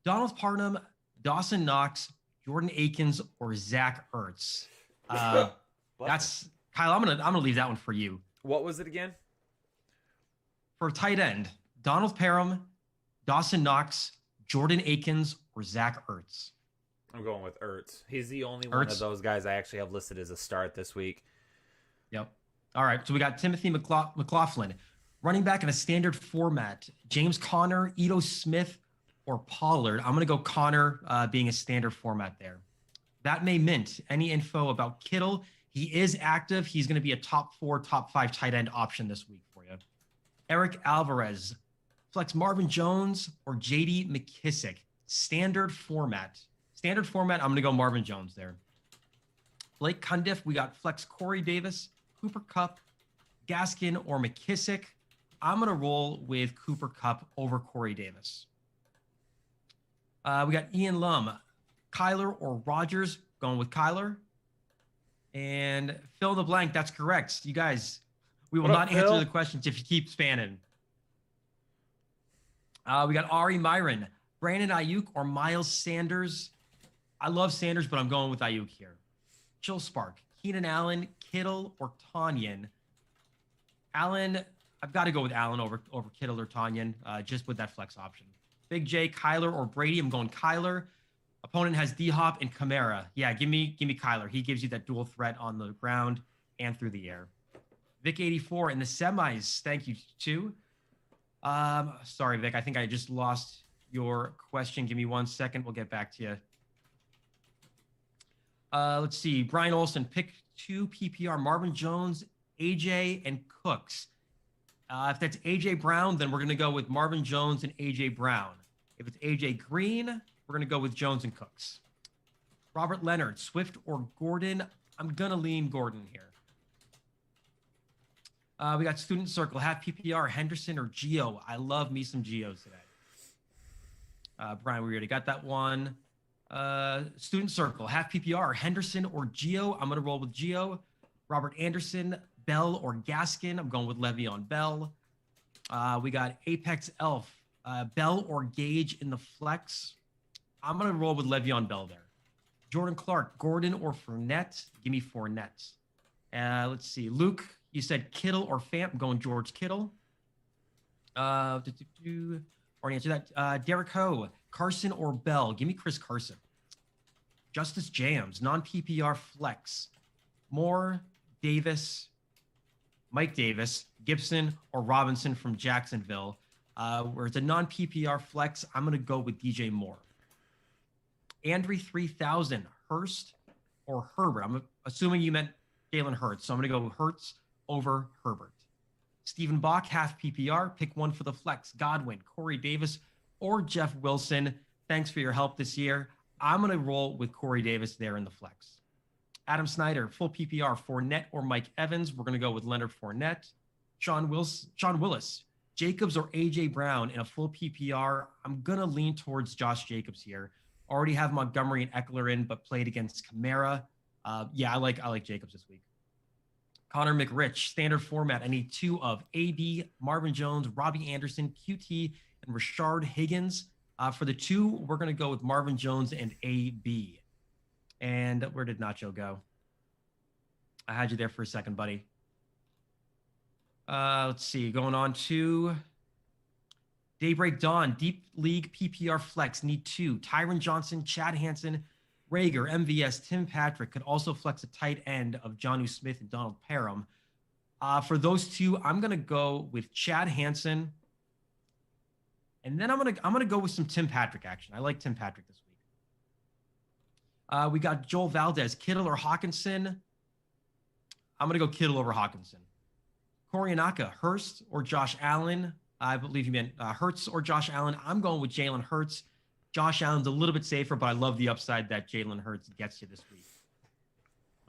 Donald Parham, Dawson Knox, Jordan Akins, or Zach Ertz. That's Kyle. I'm gonna leave that one for you. What was it again? For tight end, Donald Parham, Dawson Knox, Jordan Akins, or Zach Ertz. I'm going with Ertz. He's the only one of those guys I actually have listed as a start this week. Yep. All right. So we got Timothy McLaughlin, running back in a standard format. James Conner, Ito Smith, or Pollard. I'm going to go Conner being a standard format there. That may mint. Any info about Kittle? He is active. He's going to be a top 4, top 5 tight end option this week for you. Eric Alvarez, flex Marvin Jones or J.D. McKissick. Standard format. Standard format, I'm going to go Marvin Jones there. Blake Cundiff, we got flex Corey Davis, Cooper Kupp, Gaskin, or McKissick. I'm going to roll with Cooper Kupp over Corey Davis. We got Ian Lum, Kyler or Rodgers, going with Kyler. And fill in the blank, that's correct. You guys, we will not answer the questions if you keep spanning. We got Ari Myron, Brandon Ayuk, or Miles Sanders. I love Sanders, but I'm going with Ayuk here. Chill Spark, Keenan Allen, Kittle, or Tanyan. Allen, I've got to go with Allen over Kittle or Tanyan, just with that flex option. Big J, Kyler, or Brady. I'm going Kyler. Opponent has D-Hop and Kamara. Yeah, give me Kyler. He gives you that dual threat on the ground and through the air. Vic84 in the semis. Thank you, too. Sorry, Vic. I think I just lost your question. Give me 1 second. We'll get back to you. Let's see. Brian Olson, pick 2 PPR. Marvin Jones, AJ, and Cooks. If that's AJ Brown, then we're going to go with Marvin Jones and AJ Brown. If it's AJ Green, we're going to go with Jones and Cooks. Robert Leonard, Swift or Gordon? I'm going to lean Gordon here. We got Student Circle, half PPR, Henderson or Geo. I love me some Geos today. Brian, we already got that one. Student Circle, half PPR, Henderson or Geo. I'm going to roll with Geo. Robert Anderson, Bell or Gaskin. I'm going with Le'Veon Bell. We got Apex Elf, Bell or Gage in the flex. I'm going to roll with Le'Veon Bell there. Jordan Clark, Gordon or Fournette. Give me Fournette. Let's see. Luke, you said Kittle or Fant. I'm going George Kittle. Already answered that. Derek Ho, Carson or Bell. Give me Chris Carson. Justice Jams, non-PPR flex. Moore, Davis, Mike Davis, Gibson, or Robinson from Jacksonville. Where it's a non-PPR flex, I'm going to go with DJ Moore. Andre 3000, Hurst or Herbert. I'm assuming you meant Jalen Hurts, so I'm going to go Hurts over Herbert. Stephen Bach, half PPR. Pick one for the flex. Godwin, Corey Davis, or Jeff Wilson. Thanks for your help this year. I'm going to roll with Corey Davis there in the flex. Adam Snyder, full PPR, Fournette or Mike Evans. We're going to go with Leonard Fournette. Sean Willis, Jacobs or A.J. Brown in a full PPR. I'm going to lean towards Josh Jacobs here. Already have Montgomery and Eckler in, but played against Kamara. I like Jacobs this week. Connor McRitch, standard format. I need 2 of AB, Marvin Jones, Robbie Anderson, QT, and Rashard Higgins. For the 2, we're going to go with Marvin Jones and AB. And where did Nacho go? I had you there for a second, buddy. Let's see. Going on to Daybreak Dawn, Deep League PPR Flex. Need 2. Tyron Johnson, Chad Hansen, Rager, MVS, Tim Patrick. Could also flex a tight end of Jonnu Smith and Donald Parham. For those 2, I'm going to go with Chad Hansen. And then I'm gonna go with some Tim Patrick action. I like Tim Patrick this week. We got Joel Valdez, Kittle or Hawkinson. I'm gonna go Kittle over Hawkinson. Corey Anaka, Hurst or Josh Allen. I believe you meant Hertz or Josh Allen. I'm going with Jalen Hurts. Josh Allen's a little bit safer, but I love the upside that Jalen Hurts gets you this week.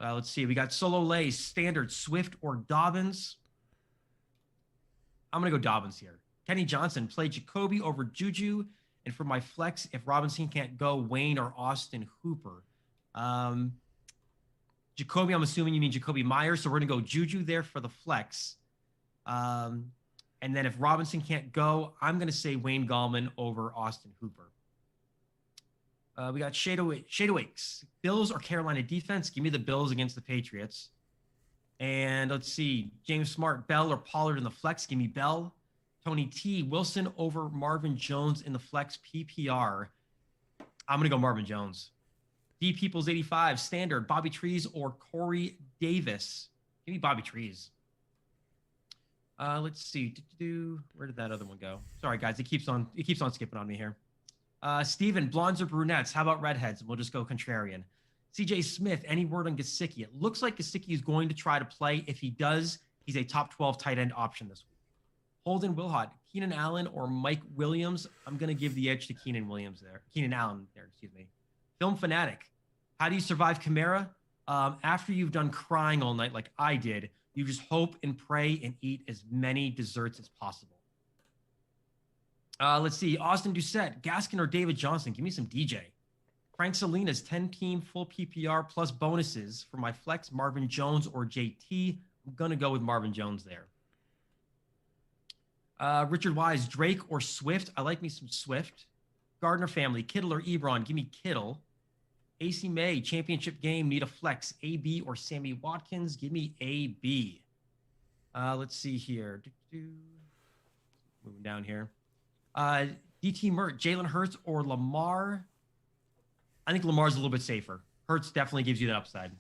Let's see. We got Solo Lay, standard, Swift or Dobbins. I'm gonna go Dobbins here. Kenny Johnson, play Jacoby over Juju. And for my flex, if Robinson can't go, Wayne or Austin Hooper. Jacoby, I'm assuming you mean Jacoby Myers. So we're going to go Juju there for the flex. And then if Robinson can't go, I'm going to say Wayne Gallman over Austin Hooper. We got Shadowakes. Bills or Carolina defense? Give me the Bills against the Patriots. And let's see. James Smart, Bell or Pollard in the flex? Give me Bell. Tony T, Wilson over Marvin Jones in the flex PPR. I'm going to go Marvin Jones. D Peoples 85, standard, Bobby Trees or Corey Davis. Give me Bobby Trees. Let's see. Where did that other one go? Sorry, guys. It keeps on skipping on me here. Steven, blondes or brunettes? How about redheads? We'll just go contrarian. CJ Smith, any word on Gesicki? It looks like Gesicki is going to try to play. If he does, he's a top 12 tight end option this week. Holden Wilhot, Keenan Allen or Mike Williams. I'm going to give the edge to Keenan Allen there, excuse me. Film Fanatic. How do you survive Kamara? After you've done crying all night like I did, you just hope and pray and eat as many desserts as possible. Let's see. Austin Doucette, Gaskin or David Johnson. Give me some DJ. Frank Salinas, 10-team full PPR plus bonuses for my flex. Marvin Jones or JT. I'm going to go with Marvin Jones there. Richard Wise, Drake or Swift. I like me some Swift. Gardner family, Kittle or Ebron. Give me Kittle. AC May, championship game, need a flex. AB or Sammy Watkins. Give me AB. Let's see here. Moving down here. DT Mert, Jalen Hurts or Lamar. I think Lamar's a little bit safer. Hurts definitely gives you that upside.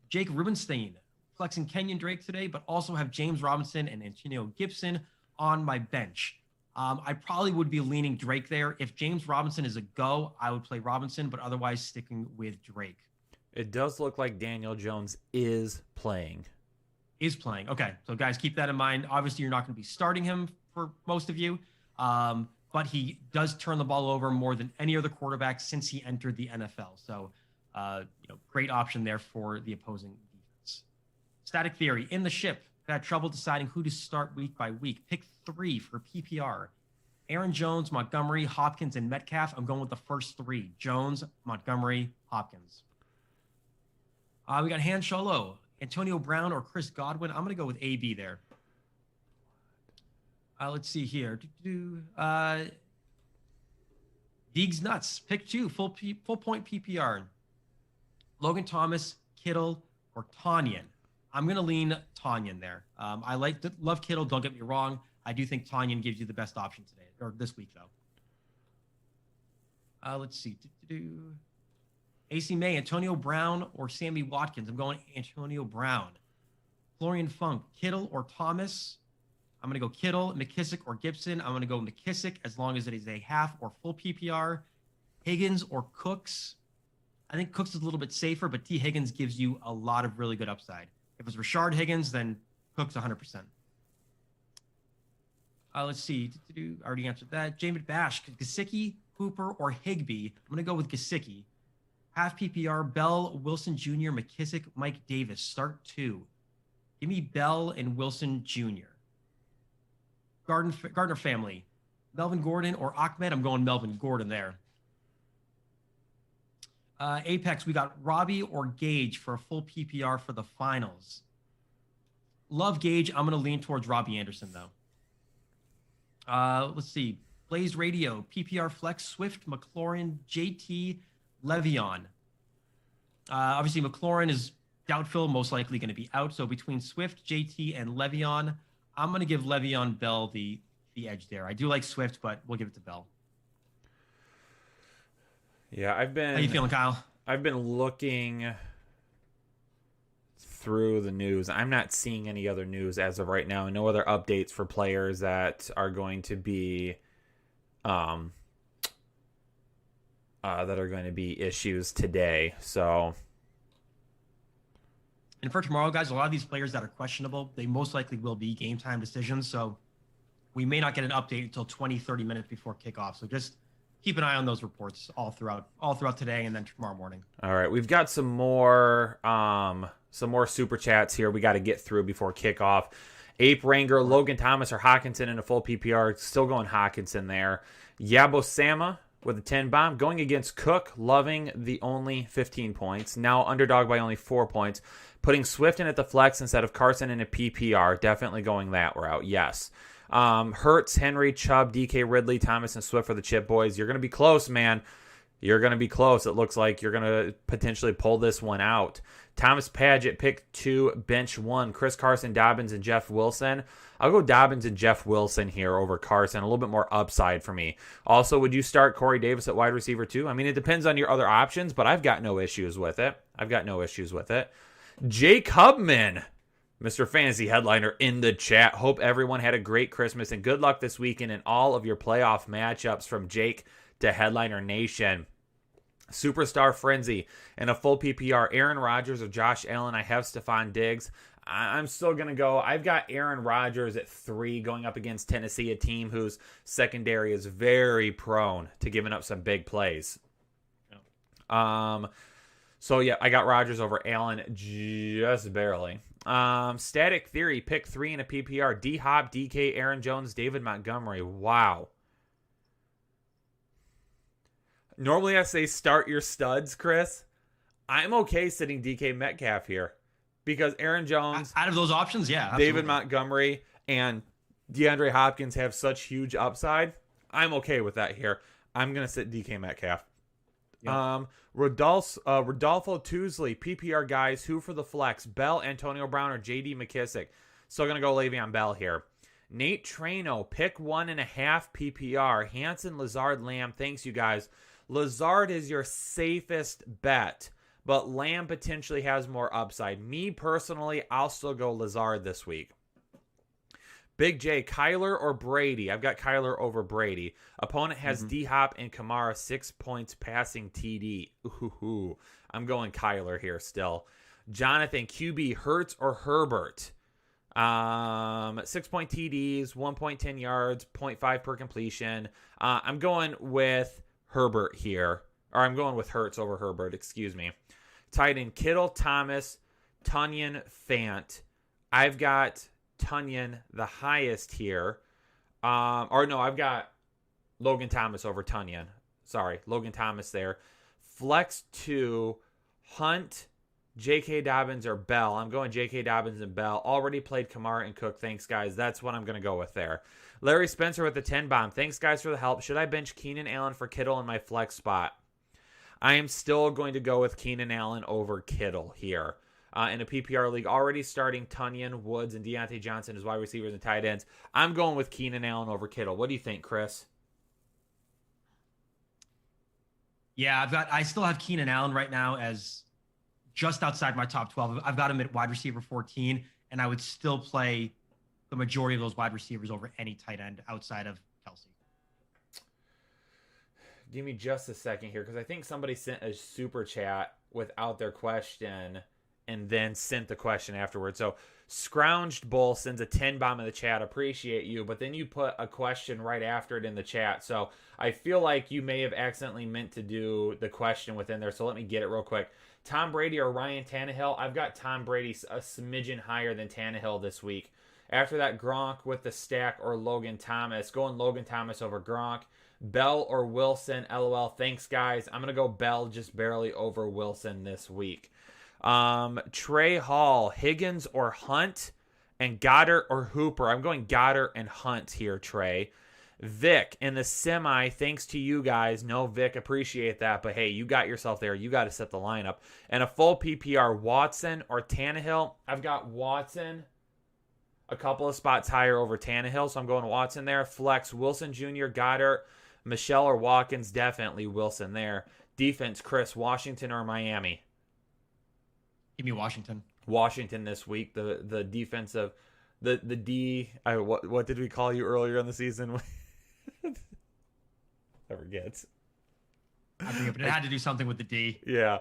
Jake Rubenstein, flexing Kenyon Drake today, but also have James Robinson and Antonio Gibson on my bench. I probably would be leaning Drake there. If James Robinson is a go, I would play Robinson, but otherwise sticking with Drake. It does look like Daniel Jones is playing. Is playing. Okay. So, guys, keep that in mind. Obviously, you're not going to be starting him for most of you, but he does turn the ball over more than any other quarterback since he entered the NFL. So, great option there for the opposing defense. Static theory. In the ship, I had trouble deciding who to start week by week. Pick 3 for PPR. Aaron Jones, Montgomery, Hopkins, and Metcalf. I'm going with the first 3. Jones, Montgomery, Hopkins. We got Han Solo, Antonio Brown, or Chris Godwin. I'm going to go with AB there. Let's see here. Deegs Nuts, pick 2, full point PPR. Logan Thomas, Kittle, or Tanyan. I'm going to lean Tanyan there. I love Kittle, don't get me wrong. I do think Tanyan gives you the best option today, or this week, though. Let's see. AC May, Antonio Brown, or Sammy Watkins. I'm going Antonio Brown. Florian Funk, Kittle or Thomas. I'm going to go Kittle. McKissick or Gibson. I'm going to go McKissick as long as it is a half or full PPR. Higgins or Cooks. I think Cooks is a little bit safer, but T. Higgins gives you a lot of really good upside. If it's Rashard Higgins, then Cooks 100%. Let's see. I already answered that. Jamin Bash, Gesicki, Hooper, or Higbee. I'm going to go with Gesicki. Half PPR, Bell, Wilson Jr., McKissick, Mike Davis. Start 2. Give me Bell and Wilson Jr. Gardner family, Melvin Gordon or Ahmed. I'm going Melvin Gordon there. Apex, we got Robbie or Gage for a full PPR for the finals. Love Gage. I'm going to lean towards Robbie Anderson, though. Let's see. Blaze Radio, PPR Flex, Swift, McLaurin, JT, Le'Veon. Obviously, McLaurin is doubtful, most likely going to be out. So between Swift, JT, and Le'Veon, I'm going to give Le'Veon Bell the edge there. I do like Swift, but we'll give it to Bell. Yeah, How you feeling, Kyle? I've been looking through the news. I'm not seeing any other news as of right now, and no other updates for players that are going to be issues today. So, and for tomorrow, guys, a lot of these players that are questionable, they most likely will be game time decisions. So we may not get an update until 20, 30 minutes before kickoff. So just keep an eye on those reports all throughout today and then tomorrow morning. All right, we've got some more super chats here we got to get through before kickoff. Ape Ranger, Logan Thomas, or Hawkinson in a full PPR. Still going Hawkinson there. Yabo Sama with a 10 bomb. Going against Cook, loving the only 15 points. Now underdog by only 4 points. Putting Swift in at the flex instead of Carson in a PPR. Definitely going that route, yes. Hertz, Henry, Chubb, DK, Ridley, Thomas, and Swift for the Chip Boys. You're going to be close, man. You're going to be close. It looks like you're going to potentially pull this one out. Thomas Padgett, pick 2, bench 1. Chris Carson, Dobbins, and Jeff Wilson. I'll go Dobbins and Jeff Wilson here over Carson. A little bit more upside for me. Also, would you start Corey Davis at wide receiver too? I mean, it depends on your other options, but I've got no issues with it. Jake Hubman, Mr. Fantasy Headliner in the chat. Hope everyone had a great Christmas and good luck this weekend in all of your playoff matchups from Jake to Headliner Nation. Superstar Frenzy and a full PPR. Aaron Rodgers or Josh Allen. I have Stephon Diggs. I'm still going to go. I've got Aaron Rodgers at 3 going up against Tennessee, a team whose secondary is very prone to giving up some big plays. Yeah. So, yeah, I got Rodgers over Allen just barely. Static Theory, pick 3 in a PPR. D-Hop, DK, Aaron Jones, David Montgomery. Wow. Normally I say start your studs, Chris. I'm okay sitting DK Metcalf here because Aaron Jones, out of those options, yeah, absolutely. David Montgomery, and DeAndre Hopkins have such huge upside. I'm okay with that here. I'm going to sit DK Metcalf. Yep. Rodolfo Tuesley, PPR guys, who for the flex? Bell, Antonio Brown, or JD McKissick? Still going to go Le'Veon Bell here. Nate Trano, pick 1.5 PPR. Hanson, Lazard, Lamb. Thanks, you guys. Lazard is your safest bet, but Lamb potentially has more upside. Me, personally, I'll still go Lazard this week. Big J, Kyler or Brady? I've got Kyler over Brady. Opponent has D-Hop and Kamara 6 points passing TD. Ooh, I'm going Kyler here still. Jonathan, QB, Hertz or Herbert? 6-point TDs, 1.10 yards, 0.5 per completion. I'm going with Herbert here. Or I'm going with Hertz over Herbert, excuse me. Tight end, Kittle, Thomas, Tunyon, Fant. I've got Tunyon the highest here. I've got Logan Thomas over Tunyon. Sorry, Logan Thomas there. Flex 2, Hunt, J.K. Dobbins or Bell. I'm going J.K. Dobbins and Bell. Already played Kamara and Cook. Thanks, guys. That's what I'm going to go with there. Larry Spencer with the 10 bomb. Thanks, guys, for the help. Should I bench Keenan Allen for Kittle in my flex spot? I am still going to go with Keenan Allen over Kittle here. In a PPR league, already starting Tunyon, Woods, and Deante Johnson as wide receivers and tight ends. I'm going with Keenan Allen over Kittle. What do you think, Chris? Yeah, I still have Keenan Allen right now as just outside my top 12. I've got him at wide receiver 14, and I would still play the majority of those wide receivers over any tight end outside of Kelsey. Give me just a second here, because I think somebody sent a super chat without their question and then sent the question afterwards. So Scrounged Bull sends a 10 bomb in the chat. Appreciate you. But then you put a question right after it in the chat. So I feel like you may have accidentally meant to do the question within there. So let me get it real quick. Tom Brady or Ryan Tannehill? I've got Tom Brady a smidgen higher than Tannehill this week. After that, Gronk with the stack or Logan Thomas. Going Logan Thomas over Gronk. Bell or Wilson? LOL. Thanks, guys. I'm going to go Bell just barely over Wilson this week. Trey Hall, Higgins or Hunt, and Goddard or Hooper. I'm going Goddard and Hunt here, Trey. Vic in the semi, thanks to you guys. No, Vic, appreciate that. But hey, you got yourself there. You got to set the lineup. And a full PPR, Watson or Tannehill. I've got Watson a couple of spots higher over Tannehill, so I'm going Watson there. Flex, Wilson Jr., Goddard, Michelle or Watkins. Definitely Wilson there. Defense, Chris, Washington or Miami? Give me Washington. Washington this week. The defensive, the D. What did we call you earlier in the season? I forget. I forget, but it had to do something with the D. Yeah,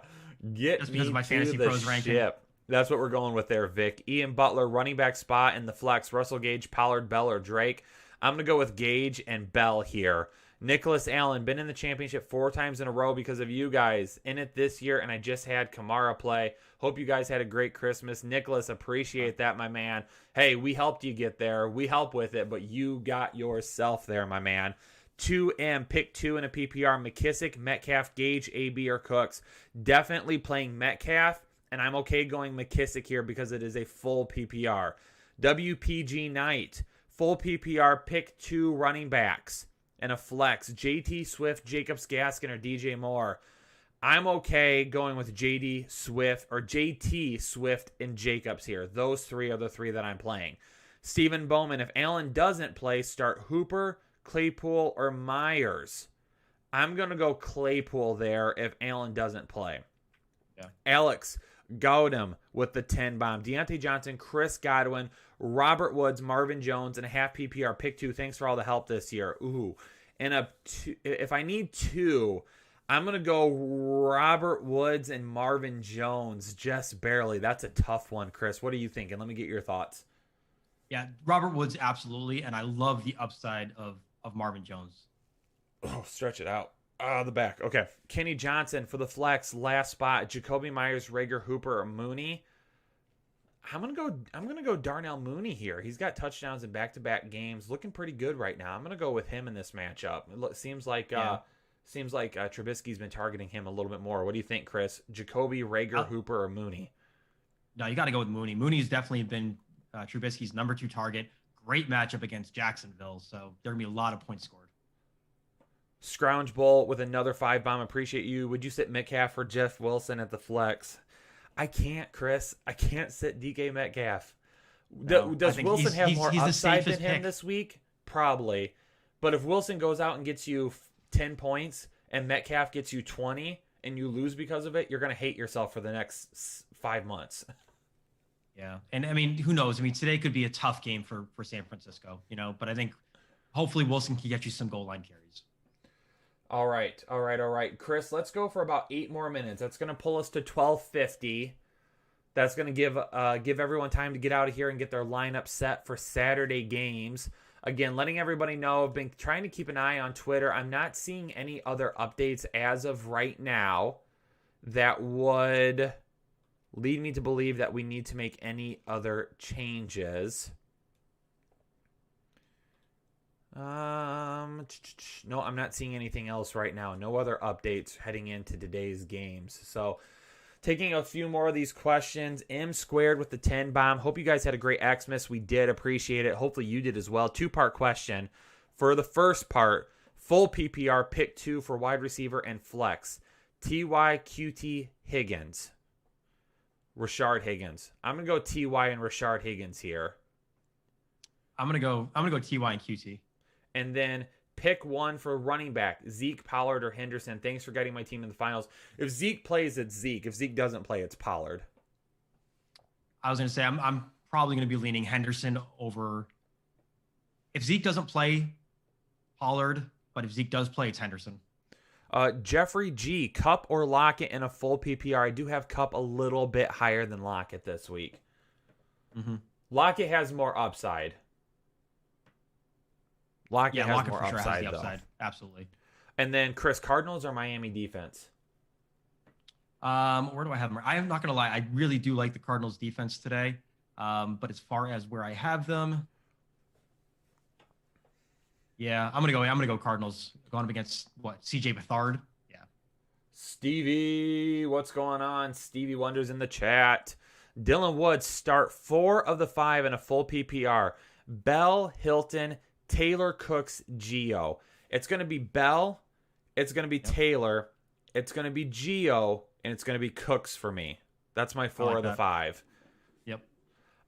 just because of my fantasy pros ranking. That's what we're going with there, Vic. Ian Butler, running back spot in the flex. Russell Gage, Pollard, Bell, or Drake. I'm gonna go with Gage and Bell here. Nicholas Allen, been in the championship 4 times in a row because of you guys. In it this year, and I just had Kamara play. Hope you guys had a great Christmas. Nicholas, appreciate that, my man. Hey, we helped you get there. We help with it, but you got yourself there, my man. 2M, pick 2 in a PPR. McKissick, Metcalf, Gage, AB, or Cooks. Definitely playing Metcalf, and I'm okay going McKissick here because it is a full PPR. WPG Knight, full PPR, pick 2 running backs. And a flex, JT Swift, Jacobs Gaskin, or DJ Moore. I'm okay going with JD Swift or JT Swift and Jacobs here. Those 3 are the 3 that I'm playing. Stephen Bowman, if Allen doesn't play, start Hooper, Claypool, or Myers. I'm going to go Claypool there if Allen doesn't play. Yeah. Alex Gautam with the 10 bomb. Deante Johnson, Chris Godwin, Robert Woods, Marvin Jones, and a half PPR pick 2. Thanks for all the help this year. Ooh. And if I need 2, I'm going to go Robert Woods and Marvin Jones just barely. That's a tough one, Chris. What are you thinking? Let me get your thoughts. Yeah, Robert Woods, absolutely. And I love the upside of Marvin Jones. Oh, stretch it out. The back. Okay. Kenny Johnson for the flex, last spot. Jacoby Myers, Rager, Hooper, or Mooney. I'm gonna go Darnell Mooney here. He's got touchdowns in back-to-back games, looking pretty good right now. I'm gonna go with him in this matchup. It seems like Trubisky's been targeting him a little bit more. What do you think, Chris? Jacoby, Rager, Hooper, or Mooney? No, you got to go with Mooney. Mooney's definitely been Trubisky's number 2 target. Great matchup against Jacksonville, so there gonna be a lot of points scored. Scrounge Bull with another 5 bomb. Appreciate you. Would you sit Metcalf or Jeff Wilson at the flex? I can't, Chris. I can't sit DK Metcalf. No, does Wilson have more upside than him this week? Probably. But if Wilson goes out and gets you 10 points and Metcalf gets you 20 and you lose because of it, you're going to hate yourself for the next 5 months. Yeah. And I mean, who knows? I mean, today could be a tough game for San Francisco, but I think hopefully Wilson can get you some goal line carries. All right. Chris, let's go for about 8 more minutes. That's going to pull us to 12:50. That's going to give everyone time to get out of here and get their lineup set for Saturday games. Again, letting everybody know, I've been trying to keep an eye on Twitter. I'm not seeing any other updates as of right now that would lead me to believe that we need to make any other changes. No, I'm not seeing anything else right now. No other updates heading into today's games. So, taking a few more of these questions. M squared with the 10 bomb. Hope you guys had a great Xmas. We did appreciate it. Hopefully you did as well. 2-part question. For the first part, full PPR, pick 2 for wide receiver and flex. T.Y., QT, Higgins. Rashard Higgins. I'm going to go T.Y. and Rashard Higgins here. I'm going to go T.Y. and QT. And then pick 1 for running back, Zeke, Pollard, or Henderson. Thanks for getting my team in the finals. If Zeke plays, it's Zeke. If Zeke doesn't play, it's Pollard. I was going to say, I'm probably going to be leaning Henderson over. If Zeke doesn't play, Pollard. But if Zeke does play, it's Henderson. Jeffrey G, Cup or Lockett in a full PPR. I do have Cup a little bit higher than Lockett this week. Mm-hmm. Lockett has more upside. Lockett has more for sure upside, has the though. upside. Absolutely. And then Chris, Cardinals or Miami defense? Where do I have them? I'm not going to lie. I really do like the Cardinals defense today. But as far as where I have them, yeah, I'm gonna go Cardinals. Going up against CJ Beathard. Yeah. Stevie, what's going on? Stevie Wonders in the chat. Dylan Woods start 4 of the 5 in a full PPR. Bell, Hilton, Taylor, Cooks, Geo. It's gonna be Bell. It's gonna be Taylor. It's gonna be Geo, and it's gonna be Cooks for me. That's my 4 of the 5. Yep.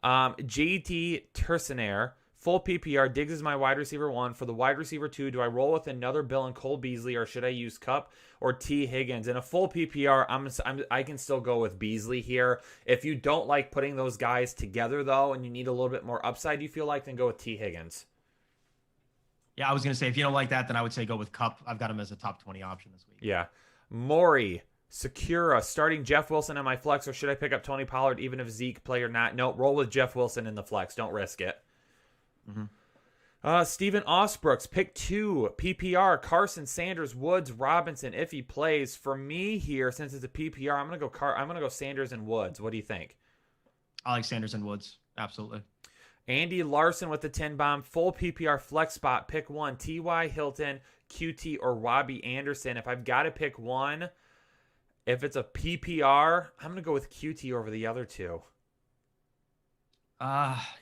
JT Tercenaire. Full PPR. Diggs is my wide receiver 1. For the wide receiver 2, do I roll with another Bill and Cole Beasley, or should I use Cup or T. Higgins? In a full PPR, I can still go with Beasley here. If you don't like putting those guys together, though, and you need a little bit more upside, you feel like, then go with T. Higgins. Yeah, I was going to say, if you don't like that, then I would say go with Cup. I've got him as a top 20 option this week. Yeah. Maury, Secura, starting Jeff Wilson on my flex, or should I pick up Tony Pollard even if Zeke play or not? No, roll with Jeff Wilson in the flex. Don't risk it. Mm-hmm. Stephen Osbrooks, pick 2, PPR, Carson, Sanders, Woods, Robinson, if he plays. For me here, since it's a PPR, I'm gonna go Sanders and Woods. What do you think? I like Sanders and Woods. Absolutely. Andy Larson with the 10 bomb, full PPR flex spot, pick 1, T.Y. Hilton, QT, or Robbie Anderson. If I've got to pick one, if it's a PPR, I'm gonna go with QT over the other 2.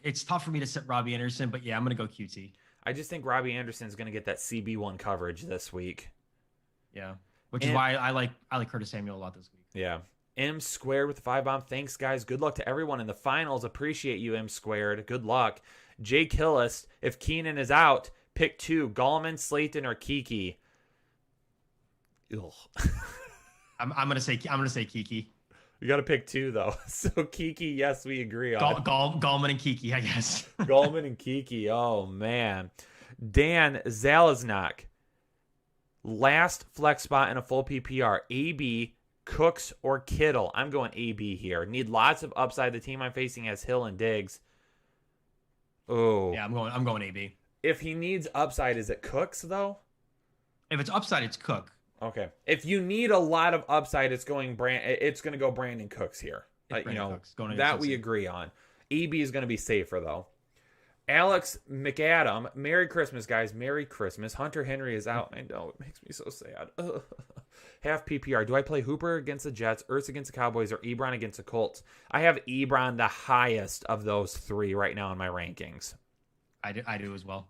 It's tough for me to sit Robbie Anderson, but yeah, I'm going to go QT. I just think Robbie Anderson is going to get that CB1 coverage this week. Yeah, which is why I like Curtis Samuel a lot this week. Yeah. M squared with the 5 bomb. Thanks, guys. Good luck to everyone in the finals. Appreciate you, M squared. Good luck. Jake Hillis, if Keenan is out, pick 2, Gallman, Slayton, or Kiki. I'm gonna say Kiki. We got to pick 2, though. So, Kiki, yes, we agree on. Gallman and Kiki, I guess. Gallman and Kiki. Oh, man. Dan Zalaznak. Last flex spot in a full PPR. AB, Cooks, or Kittle. I'm going AB here. Need lots of upside. The team I'm facing has Hill and Diggs. Oh. Yeah, I'm going AB. If he needs upside, is it Cooks, though? If it's upside, it's Cook. Okay. If you need a lot of upside, it's going to go Brandon Cooks here. Cooks going that we agree on. EB is going to be safer though. Alex McAdam, Merry Christmas, guys. Merry Christmas. Hunter Henry is out. I know, it makes me so sad. Ugh. Half PPR. Do I play Hooper against the Jets, Ertz against the Cowboys, or Ebron against the Colts? I have Ebron the highest of those 3 right now in my rankings. I do as well.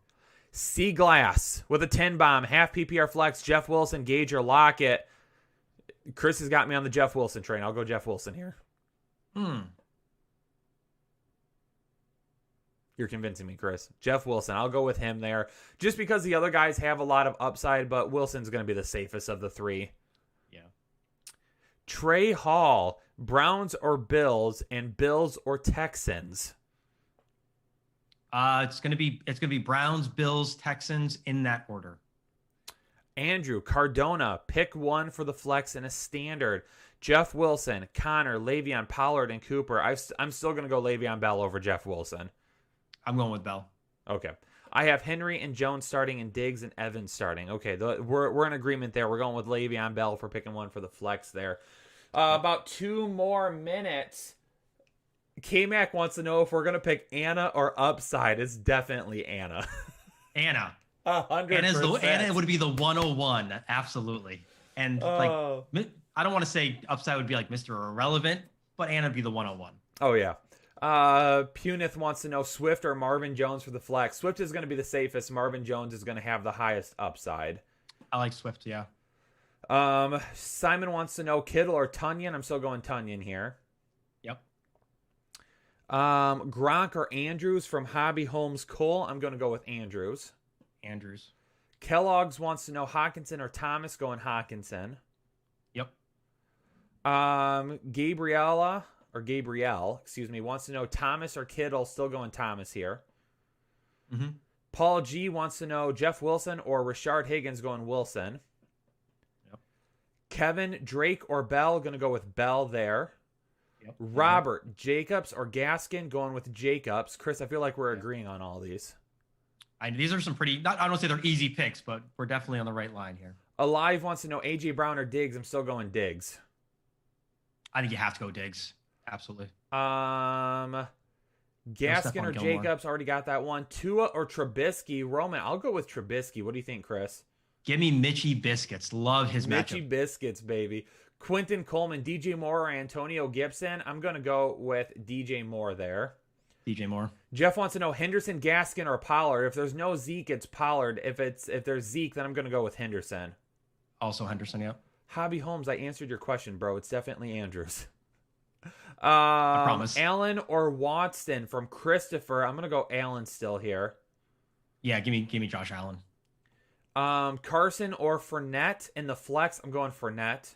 C Glass with a 10 bomb, half PPR flex, Jeff Wilson, Gage, or Lockett. Chris has got me on the Jeff Wilson train. I'll go Jeff Wilson here. You're convincing me, Chris. Jeff Wilson. I'll go with him there. Just because the other guys have a lot of upside, but Wilson's going to be the safest of the 3. Yeah. Trey Hall, Browns or Bills, and Bills or Texans. It's gonna be Browns, Bills, Texans in that order. Andrew, Cardona, pick one for the flex and a standard. Jeff Wilson, Connor, Le'Veon, Pollard, and Cooper. I'm still going to go Le'Veon Bell over Jeff Wilson. I'm going with Bell. Okay. I have Henry and Jones starting and Diggs and Evans starting. Okay, we're in agreement there. We're going with Le'Veon Bell for picking one for the flex there. About 2 more minutes. K-Mac wants to know if we're going to pick Anna or Upside. It's definitely Anna. Anna. 100%. Anna would be the 101. Absolutely. And I don't want to say Upside would be like Mr. Irrelevant, but Anna would be the 101. Oh, yeah. Punith wants to know Swift or Marvin Jones for the flex. Swift is going to be the safest. Marvin Jones is going to have the highest upside. I like Swift, yeah. Simon wants to know Kittle or Tunyon. I'm still going Tunyon here. Yep. Gronk or Andrews from Hobby Holmes Cole. I'm going to go with Andrews. Kellogg's wants to know Hawkinson or Thomas. Going Hawkinson. Yep. Gabrielle, wants to know Thomas or Kittle. Still going Thomas here. Mm-hmm. Paul G wants to know Jeff Wilson or Rashard Higgins. Going Wilson. Yep. Kevin, Drake or Bell. Going to go with Bell there. Yep. Robert, Jacobs or Gaskin. Going with Jacobs. Chris, I feel like we're agreeing on all these. These are some pretty, I don't say they're easy picks, but we're definitely on the right line here. Alive wants to know A.J. Brown or Diggs. I'm still going Diggs. I think you have to go Diggs. Absolutely. Gaskin or Jacobs. Already got that one. Tua or Trubisky. Roman, I'll go with Trubisky. What do you think, Chris? Give me Mitchie Biscuits. Love his matchup. Mitchie Biscuits, baby. Quentin Coleman, DJ Moore or Antonio Gibson. I'm going to go with DJ Moore there. DJ Moore. Jeff wants to know Henderson, Gaskin, or Pollard. If there's no Zeke, it's Pollard. If there's Zeke, then I'm going to go with Henderson. Also Henderson, yeah. Hobby Holmes, I answered your question, bro. It's definitely Andrews. I promise. Allen or Watson from Christopher. I'm going to go Allen still here. Yeah, give me Josh Allen. Carson or Fournette in the flex. I'm going Fournette.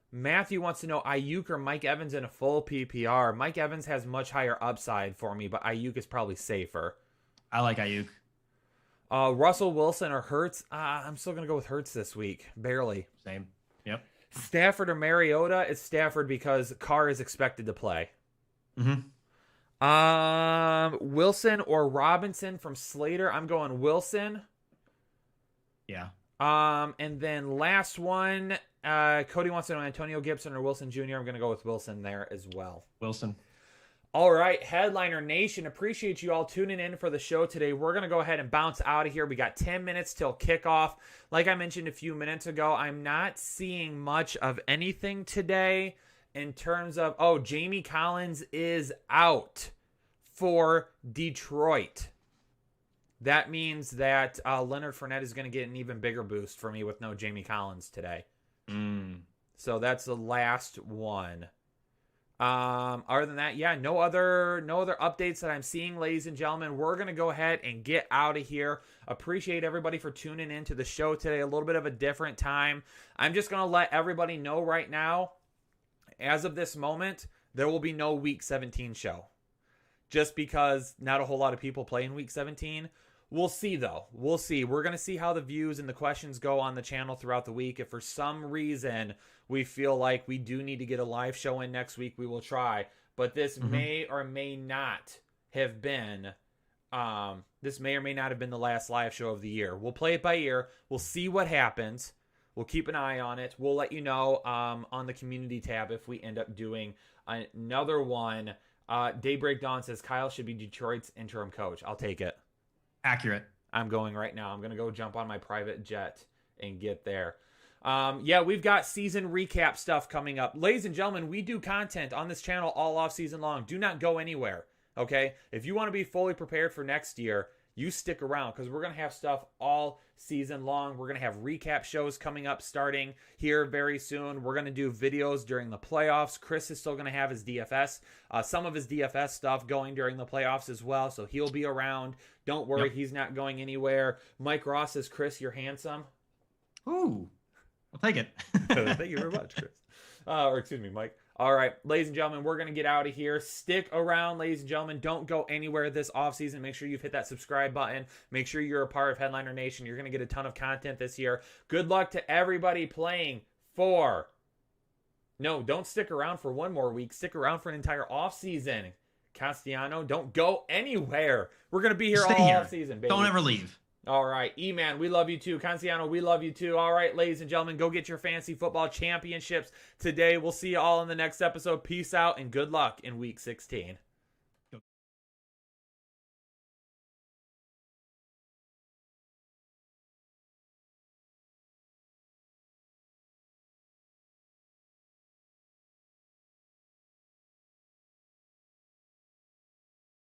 Matthew wants to know Ayuk or Mike Evans in a full PPR. Mike Evans has much higher upside for me, but Ayuk is probably safer. I like Ayuk. Russell Wilson or Hertz. I'm still going to go with Hertz this week. Barely. Same. Yep. Stafford or Mariota. It's Stafford because Carr is expected to play. Mm-hmm. Wilson or Robinson from Slater. I'm going Wilson. Yeah. And then last one, Cody wants to know Antonio Gibson or Wilson Jr. I'm going to go with Wilson there as well. Wilson. All right, Headliner Nation, appreciate you all tuning in for the show today. We're going to go ahead and bounce out of here. We got 10 minutes till kickoff. Like I mentioned a few minutes ago, I'm not seeing much of anything today in terms of, Jamie Collins is out for Detroit. That means that Leonard Fournette is going to get an even bigger boost for me with no Jamie Collins today. So that's the last one. Other than that, no other updates that I'm seeing, ladies and gentlemen. We're going to go ahead and get out of here. Appreciate everybody for tuning in to the show today. A little bit of a different time. I'm just going to let everybody know right now, as of this moment, there will be no Week 17 show. Just because not a whole lot of people play in Week 17. We'll see, though. We'll see. We're going to see how the views and the questions go on the channel throughout the week. If for some reason we feel like we do need to get a live show in next week, we will try. But this may or may not have been the last live show of the year. We'll play it by ear. We'll see what happens. We'll keep an eye on it. We'll let you know on the community tab if we end up doing another one. Daybreak Dawn says Kyle should be Detroit's interim coach. I'll take it. Accurate. I'm going right now. I'm going to go jump on my private jet and get there. We've got season recap stuff coming up. Ladies and gentlemen, we do content on this channel all off season long. Do not go anywhere, okay? If you want to be fully prepared for next year, you stick around because we're going to have stuff all season long. We're going to have recap shows coming up starting here very soon. We're going to do videos during the playoffs. Chris is still going to have his DFS, some of his DFS stuff going during the playoffs as well, so he'll be around. Don't worry, He's not going anywhere. Mike Ross says, Chris, you're handsome. Ooh, I'll take it. Thank you very much, Chris. Or excuse me, Mike. All right, ladies and gentlemen, we're going to get out of here. Stick around, ladies and gentlemen. Don't go anywhere this offseason. Make sure you've hit that subscribe button. Make sure you're a part of Headliner Nation. You're going to get a ton of content this year. Good luck to everybody playing for... No, don't stick around for one more week. Stick around for an entire offseason. Castellano, don't go anywhere. We're going to be here all offseason, baby. Don't ever leave. All right. E-Man, we love you too. Canciano, we love you too. All right, ladies and gentlemen, go get your fantasy football championships today. We'll see you all in the next episode. Peace out and good luck in week 16.